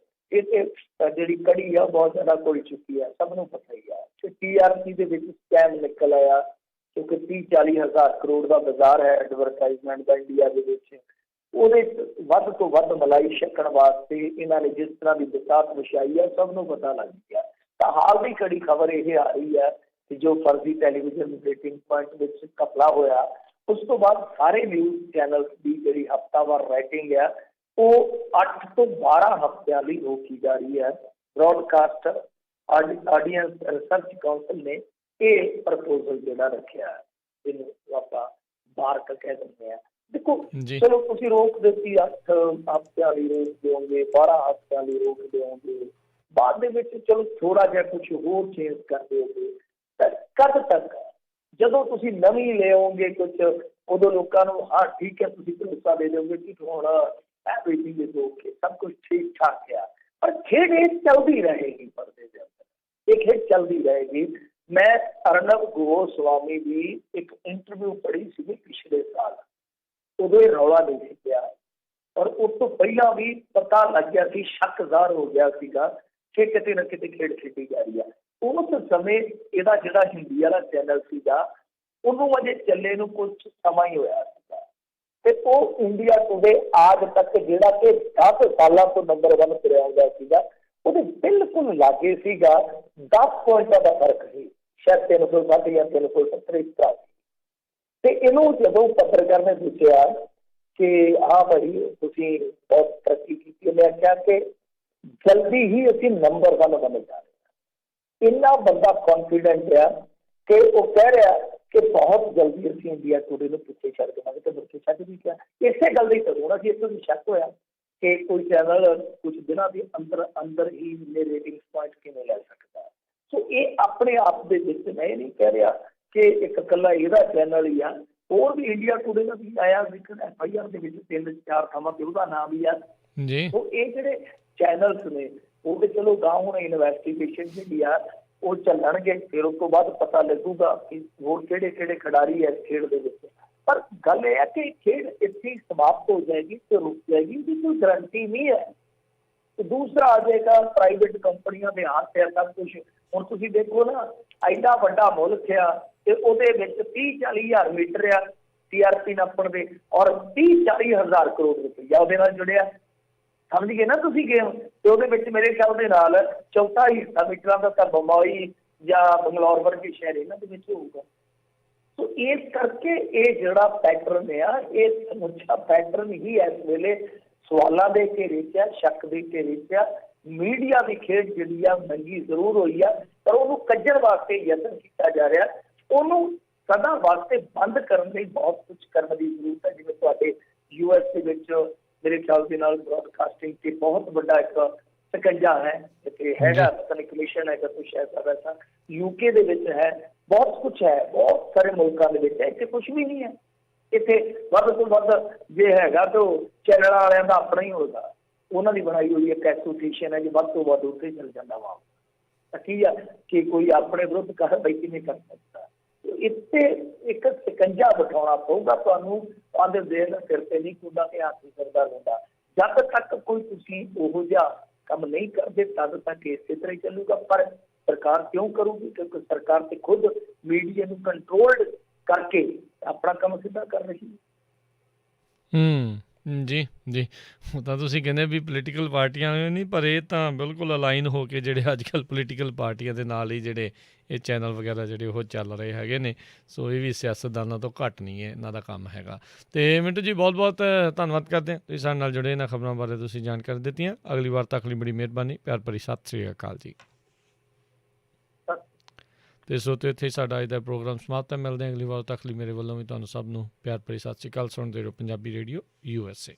ਇਹ ਤੇ ਜਿਹੜੀ ਕੜੀ ਆ ਬਹੁਤ ਜ਼ਿਆਦਾ ਘੁਲ ਚੁੱਕੀ ਆ, ਸਭ ਨੂੰ ਪਤਾ ਹੀ ਆ ਕਿ TRP ਦੇ ਵਿੱਚ ਸਕੈਮ ਨਿਕਲ ਆਇਆ, ਕਿਉਂਕਿ 30-40 ਹਜ਼ਾਰ ਕਰੋੜ ਦਾ ਬਾਜ਼ਾਰ ਹੈ ਐਡਵਰਟਾਈਜ਼ਮੈਂਟ ਦਾ ਇੰਡੀਆ ਦੇ ਵਿੱਚ। ਉਹਦੇ ਵੱਧ ਤੋਂ ਵੱਧ ਮਲਾਈ ਛਕਣ ਵਾਸਤੇ ਇਹਨਾਂ ਨੇ ਜਿਸ ਤਰ੍ਹਾਂ ਦੀ ਬਸਾਤ ਵਿਛਾਈ ਹੈ, ਸਭ ਨੂੰ ਪਤਾ ਲੱਗ ਗਿਆ। ਤਾਂ ਹਾਲ ਦੀ ਘੜੀ ਖਬਰ ਇਹ ਆ ਰਹੀ ਹੈ ਕਿ ਜੋ ਫਰਜ਼ੀ ਟੈਲੀਵਿਜ਼ਨ ਰੇਟਿੰਗ ਪੁਆਇੰਟ ਵਿੱਚ ਘਪਲਾ ਹੋਇਆ, ਉਸ ਤੋਂ ਬਾਅਦ ਸਾਰੇ ਨਿਊਜ਼ ਚੈਨਲ ਦੀ ਜਿਹੜੀ ਹਫ਼ਤਾਵਾਰ ਰੇਟਿੰਗ ਹੈ ਉਹ 8 ਤੋਂ 12 ਹਫ਼ਤਿਆਂ ਲਈ ਰੋਕੀ ਜਾ ਰਹੀ ਹੈ। ਬ੍ਰੌਡਕਾਸਟ ਆਡੀਅੰਸ ਰਿਸਰਚ ਕਾਉਂਸਲ ਨੇ ਇਹ ਪ੍ਰਪੋਜ਼ਲ ਜਿਹੜਾ ਰੱਖਿਆ, ਜਿਹਨੂੰ ਆਪਾਂ ਬਾਰਕ ਕਹਿ ਦਿੰਦੇ ਆ। ਦੇਖੋ, ਚਲੋ ਤੁਸੀਂ ਰੋਕ ਦਿੱਤੀ, 8 ਹਫ਼ਤਿਆਂ ਲਈ ਰੋਕ ਦਿਓਗੇ, 12 ਹਫ਼ਤਿਆਂ ਲਈ ਰੋਕ ਦਿਓਗੇ, ਬਾਅਦ ਦੇ ਵਿੱਚ ਚਲੋ ਥੋੜਾ ਜਿਹਾ ਕੁਝ ਹੋਰ ਚੇਂਜ ਕਰਦੇ ਹੋਗੇ ਤਾਂ ਕਦ ਤੱਕ, ਜਦੋਂ ਤੁਸੀਂ ਨਵੀਂ ਲਿਆਓਗੇ ਕੁਝ, ਉਦੋਂ ਲੋਕਾਂ ਨੂੰ ਹਾਂ ਠੀਕ ਹੈ ਤੁਸੀਂ ਭਰੋਸਾ ਦੇ ਦਿਓਗੇ ਕਿ ਹੁਣ ਐਵਰੀਥਿੰਗ ਇਜ਼ ਓਕੇ, ਸਭ ਕੁਝ ਠੀਕ ਠਾਕ ਆ। ਪਰ ਖੇਡ ਇਹ ਚੱਲਦੀ ਰਹੇਗੀ ਪਰਦੇ ਦੇ ਅੰਦਰ, ਇਹ ਖੇਡ ਚੱਲਦੀ ਰਹੇਗੀ। ਮੈਂ ਅਰਨਬ ਗੋਸਵਾਮੀ ਦੀ ਇੱਕ ਇੰਟਰਵਿਊ ਪੜ੍ਹੀ ਸੀਗੀ ਪਿਛਲੇ ਸਾਲ, ਉਦੋਂ ਇਹ ਰੌਲਾ ਨਹੀਂ ਸੀ ਪਿਆ, ਔਰ ਉਸ ਤੋਂ ਪਹਿਲਾਂ ਵੀ ਪਤਾ ਲੱਗ ਗਿਆ ਸੀ, ਸ਼ੱਕ ਜ਼ਾਹਰ ਹੋ ਗਿਆ ਸੀਗਾ ਕਿ ਕਿਤੇ ਨਾ ਕਿਤੇ ਖੇਡ ਖੇਡੀ ਜਾ ਰਹੀ ਆ। ਉਸ ਸਮੇਂ ਇਹਦਾ ਜਿਹੜਾ ਹਿੰਦੀ ਵਾਲਾ ਚੈਨਲ ਸੀਗਾ ਉਹਨੂੰ ਅਜੇ ਚੱਲੇ ਨੂੰ ਕੁਝ ਸਮਾਂ ਹੀ ਹੋਇਆ ਸੀਗਾ, ਤੇ ਉਹ ਇੰਡੀਆ ਟੂਡੇ ਆਜ ਤੱਕ ਜਿਹੜਾ ਕਿ 10 ਸਾਲਾਂ ਤੋਂ ਨੰਬਰ 1 ਤੁਰਿਆ ਹੁੰਦਾ ਸੀਗਾ, ਉਹਦੇ ਬਿਲਕੁਲ ਲਾਗੇ ਸੀਗਾ 10 ਪੁਆਇੰਟਾਂ ਦਾ ਫਰਕ ਸੀ, ਸ਼ਾਇਦ 360 ਜਾਂ 370 ਇਸ ਤਰ੍ਹਾਂ। ਤੇ ਇਹਨੂੰ ਜਦੋਂ ਪੱਤਰਕਾਰ ਨੇ ਪੁੱਛਿਆ ਕਿ ਹਾਂ ਭਾਈ ਤੁਸੀਂ ਬਹੁਤ ਤਰੱਕੀ ਕੀਤੀ, ਉਹਨੇ ਆਖਿਆ ਕਿ ਜਲਦੀ ਹੀ ਅਸੀਂ ਨੰਬਰ 1 ਬਣ ਜਾਣਾ। ਇੰਨਾ ਬੰਦਾ ਕੌਨਫੀਡੈਂਟ ਆ ਕਿ ਉਹ ਕਹਿ ਰਿਹਾ ਕਿ ਬਹੁਤ ਜਲਦੀ ਅਸੀਂ ਇੰਡੀਆ ਟੂਡੇ ਨੂੰ ਪਿੱਛੇ ਛੱਡ ਦੇਵਾਂਗੇ। ਤੇ ਪਿੱਛੇ ਛੱਡ ਵੀ ਕਿਹਾ, ਇਸੇ ਗੱਲ ਦੀ ਹੋਣਾ ਸੀ। ਇੱਥੋਂ ਵੀ ਸ਼ੱਕ ਹੋਇਆ ਕਿ ਕੋਈ ਚੈਨਲ ਕੁਝ ਦਿਨਾਂ ਦੇ ਅੰਦਰ ਹੀ ਇੰਨੇ ਰੇਟਿੰਗਸ ਪੁਆਇੰਟ ਕਿਵੇਂ ਲੈ ਸਕਦਾ। ਸੋ ਇਹ ਆਪਣੇ ਆਪ ਦੇ ਵਿੱਚ ਮੈਂ ਇਹ ਨਹੀਂ ਕਹਿ ਰਿਹਾ ਕਿ ਇੱਕ ਇਕੱਲਾ ਇਹਦਾ ਚੈਨਲ ਹੀ ਆ, ਹੋਰ ਵੀ ਇੰਡੀਆ ਟੂਡੇ ਦਾ ਵੀ ਆਇਆ ਵਿਕਣ FIR ਦੇ ਵਿੱਚ 3-4 ਥਾਵਾਂ ਤੇ ਉਹਦਾ ਨਾਮ ਵੀ ਆ ਜੀ। ਸੋ ਇਹ ਜਿਹੜੇ ਚੈਨਲਸ ਨੇ ਉਹ ਤੇ ਚਲੋ ਗਾਂ ਹੁਣ ਇਨਵੈਸਟੀਗੇਸ਼ਨ ਜਿਹੜੀ ਆ ਉਹ ਚੱਲਣਗੇ, ਫਿਰ ਉਸ ਤੋਂ ਬਾਅਦ ਪਤਾ ਲੱਗੂਗਾ ਕਿ ਹੋਰ ਕਿਹੜੇ ਕਿਹੜੇ ਖਿਡਾਰੀ ਹੈ ਖੇਡ ਦੇ ਵਿੱਚ। ਪਰ ਗੱਲ ਇਹ ਹੈ ਕਿ ਖੇਡ ਇੱਥੇ ਹੀ ਸਮਾਪਤ ਹੋ ਜਾਏਗੀ ਤੇ ਰੁਕ ਜਾਏਗੀ, ਇਹਦੀ ਕੋਈ ਗਰੰਟੀ ਨਹੀਂ ਹੈ। ਤੇ ਦੂਸਰਾ ਆ ਜਾਏਗਾ ਪ੍ਰਾਈਵੇਟ ਕੰਪਨੀਆਂ ਦੇ ਹੱਥ ਹੈ ਸਭ ਕੁਝ। ਹੁਣ ਤੁਸੀਂ ਦੇਖੋ ਨਾ, ਐਡਾ ਵੱਡਾ ਮੁਲਕ ਆ ਤੇ ਉਹਦੇ ਵਿੱਚ 30-40 ਹਜ਼ਾਰ ਮੀਟਰ ਆ TRP ਨਾਪਣ ਦੇ, ਔਰ 30-40 ਹਜ਼ਾਰ ਕਰੋੜ ਰੁਪਈਆ ਉਹਦੇ ਨਾਲ ਜੁੜਿਆ। ਸਮਝ ਗਏ ਨਾ ਤੁਸੀਂ ਗੇਮ। ਤੇ ਉਹਦੇ ਵਿੱਚ ਮੇਰੇ ਖਿਆਲ ਦੇ ਨਾਲ ਚੌਥਾ ਹਿੱਸਾ ਮੀਟਰਾਂ ਦਾ ਤਾਂ ਬੰਬਈ ਜਾਂ ਬੰਗਲੌਰ ਵਰਗੇ ਸ਼ਹਿਰ ਇਹਨਾਂ ਦੇ ਵਿੱਚ ਹੋਊਗਾ। ਸੋ ਇਸ ਕਰਕੇ ਇਹ ਜਿਹੜਾ ਪੈਟਰਨ ਆ, ਇਹ ਸਮੁੱਚਾ ਪੈਟਰਨ ਹੀ ਇਸ ਵੇਲੇ ਸਵਾਲਾਂ ਦੇ ਘੇਰੇ 'ਚ ਆ, ਸ਼ੱਕ ਦੇ ਘੇਰੇ 'ਚ ਆ। ਮੀਡੀਆ ਦੀ ਖੇਡ ਜਿਹੜੀ ਆ ਮਹਿੰਗੀ ਜ਼ਰੂਰ ਹੋਈ ਆ, ਪਰ ਉਹਨੂੰ ਕੱਢਣ ਵਾਸਤੇ ਯਤਨ ਕੀਤਾ ਜਾ ਰਿਹਾ। ਉਹਨੂੰ ਸਦਾ ਵਾਸਤੇ ਬੰਦ ਕਰਨ ਲਈ ਬਹੁਤ ਕੁਝ ਕਰਨ ਦੀ ਜ਼ਰੂਰਤ ਹੈ। ਜਿਵੇਂ ਤੁਹਾਡੇ US ਦੇ ਵਿੱਚ ਮੇਰੇ ਖਿਆਲ ਦੇ ਨਾਲ ਬ੍ਰੌਡਕਾਸਟਿੰਗ ਤੇ ਬਹੁਤ ਵੱਡਾ ਇੱਕ ਸਕੰਜਾ ਹੈ, ਤੇ ਹੈਗਾ ਪਤਾ ਨਹੀਂ ਕਮਿਸ਼ਨ ਹੈਗਾ ਕੁਛ ਐਸਾ ਵੈਸਾ, UK ਦੇ ਵਿੱਚ ਹੈ, ਬਹੁਤ ਕੁਛ ਹੈ, ਬਹੁਤ ਸਾਰੇ ਮੁਲਕਾਂ ਦੇ ਵਿੱਚ ਹੈ। ਇੱਥੇ ਕੁਛ ਵੀ ਨਹੀਂ ਹੈ। ਇੱਥੇ ਵੱਧ ਤੋਂ ਵੱਧ ਜੇ ਹੈਗਾ ਤਾਂ ਚੈਨਲ ਵਾਲਿਆਂ ਦਾ ਆਪਣਾ ਹੀ ਹੋਗਾ, ਉਹਨਾਂ ਦੀ ਬਣਾਈ ਹੋਈ ਇੱਕ ਐਸੋਸੀਏਸ਼ਨ ਹੈ, ਜੇ ਵੱਧ ਤੋਂ ਵੱਧ ਉੱਥੇ ਚੱਲ ਜਾਂਦਾ ਵਾ ਤਾਂ ਕੀ ਆ ਕਿ ਕੋਈ ਆਪਣੇ ਵਿਰੁੱਧ ਕਾਰਵਾਈ ਕਿਵੇਂ ਕਰ ਸਕਦਾ। ਇੱਥੇ ਇੱਕ ਸਕੰਜਾ ਬਿਠਾਉਣਾ ਪਊਗਾ ਤੁਹਾਨੂੰ, ਆਂਦੇ ਦੇਰ ਸਿਰ ਤੇ ਨਹੀਂ ਕੁੰਡਾ ਤੇ ਹੱਥ ਕਰਦਾ ਹੁੰਦਾ। ਜਦ ਤੱਕ ਕੋਈ ਤੁਸੀਂ ਉਹੋ ਜਿਹਾ ਕੰਮ ਨਹੀਂ ਕਰਦੇ ਤਦ ਤੱਕ ਇਸੇ ਤਰ੍ਹਾਂ ਹੀ ਚੱਲੂਗਾ। ਪਰ ਸਰਕਾਰ ਕਿਉਂ ਕਰੂਗੀ? ਕਿਉਂਕਿ ਸਰਕਾਰ ਤੇ ਖੁਦ ਮੀਡੀਆ ਨੂੰ ਕੰਟਰੋਲਡ ਕਰਕੇ ਆਪਣਾ ਕੰਮ ਸਿੱਧਾ ਕਰ ਰਹੀ ਹੈ। ਜੀ ਜੀ, ਉਹ ਤਾਂ ਤੁਸੀਂ ਕਹਿੰਦੇ ਵੀ ਪੋਲੀਟੀਕਲ ਪਾਰਟੀਆਂ ਨਹੀਂ, ਪਰ ਇਹ ਤਾਂ ਬਿਲਕੁਲ ਅਲਾਈਨ ਹੋ ਕੇ ਜਿਹੜੇ ਅੱਜ ਕੱਲ੍ਹ ਪੋਲੀਟੀਕਲ ਪਾਰਟੀਆਂ ਦੇ ਨਾਲ ਹੀ ਜਿਹੜੇ ਇਹ ਚੈਨਲ ਵਗੈਰਾ ਜਿਹੜੇ ਉਹ ਚੱਲ ਰਹੇ ਹੈਗੇ ਨੇ। ਸੋ ਇਹ ਵੀ ਸਿਆਸਤਦਾਨਾਂ ਤੋਂ ਘੱਟ ਨਹੀਂ ਹੈ ਇਹਨਾਂ ਦਾ ਕੰਮ ਹੈਗਾ। ਅਤੇ ਮਿੰਟੂ ਜੀ ਬਹੁਤ ਬਹੁਤ ਧੰਨਵਾਦ ਕਰਦੇ ਹਾਂ, ਤੁਸੀਂ ਸਾਡੇ ਨਾਲ ਜੁੜੇ, ਇਹਨਾਂ ਖਬਰਾਂ ਬਾਰੇ ਤੁਸੀਂ ਜਾਣਕਾਰੀ ਦਿੱਤੀਆਂ। ਅਗਲੀ ਵਾਰ ਤੱਕ ਲਈ ਬੜੀ ਮਿਹਰਬਾਨੀ, ਪਿਆਰ ਭਰੀ ਸਤਿ ਸ਼੍ਰੀ ਅਕਾਲ ਜੀ। ਅਤੇ ਸੋ ਤੇ ਇੱਥੇ ਸਾਡਾ ਅੱਜ ਦਾ ਪ੍ਰੋਗਰਾਮ ਸਮਾਪਤ ਹੈ। ਮਿਲਦੇ ਹਾਂ ਅਗਲੀ ਵਾਰ ਤੱਕ ਲਈ ਮੇਰੇ ਵੱਲੋਂ ਵੀ ਤੁਹਾਨੂੰ ਸਭ ਨੂੰ ਪਿਆਰ ਭਰੀ ਸਤਿ ਸ਼੍ਰੀ ਅਕਾਲ। ਸੁਣਦੇ ਰਹੋ ਪੰਜਾਬੀ ਰੇਡੀਓ USA।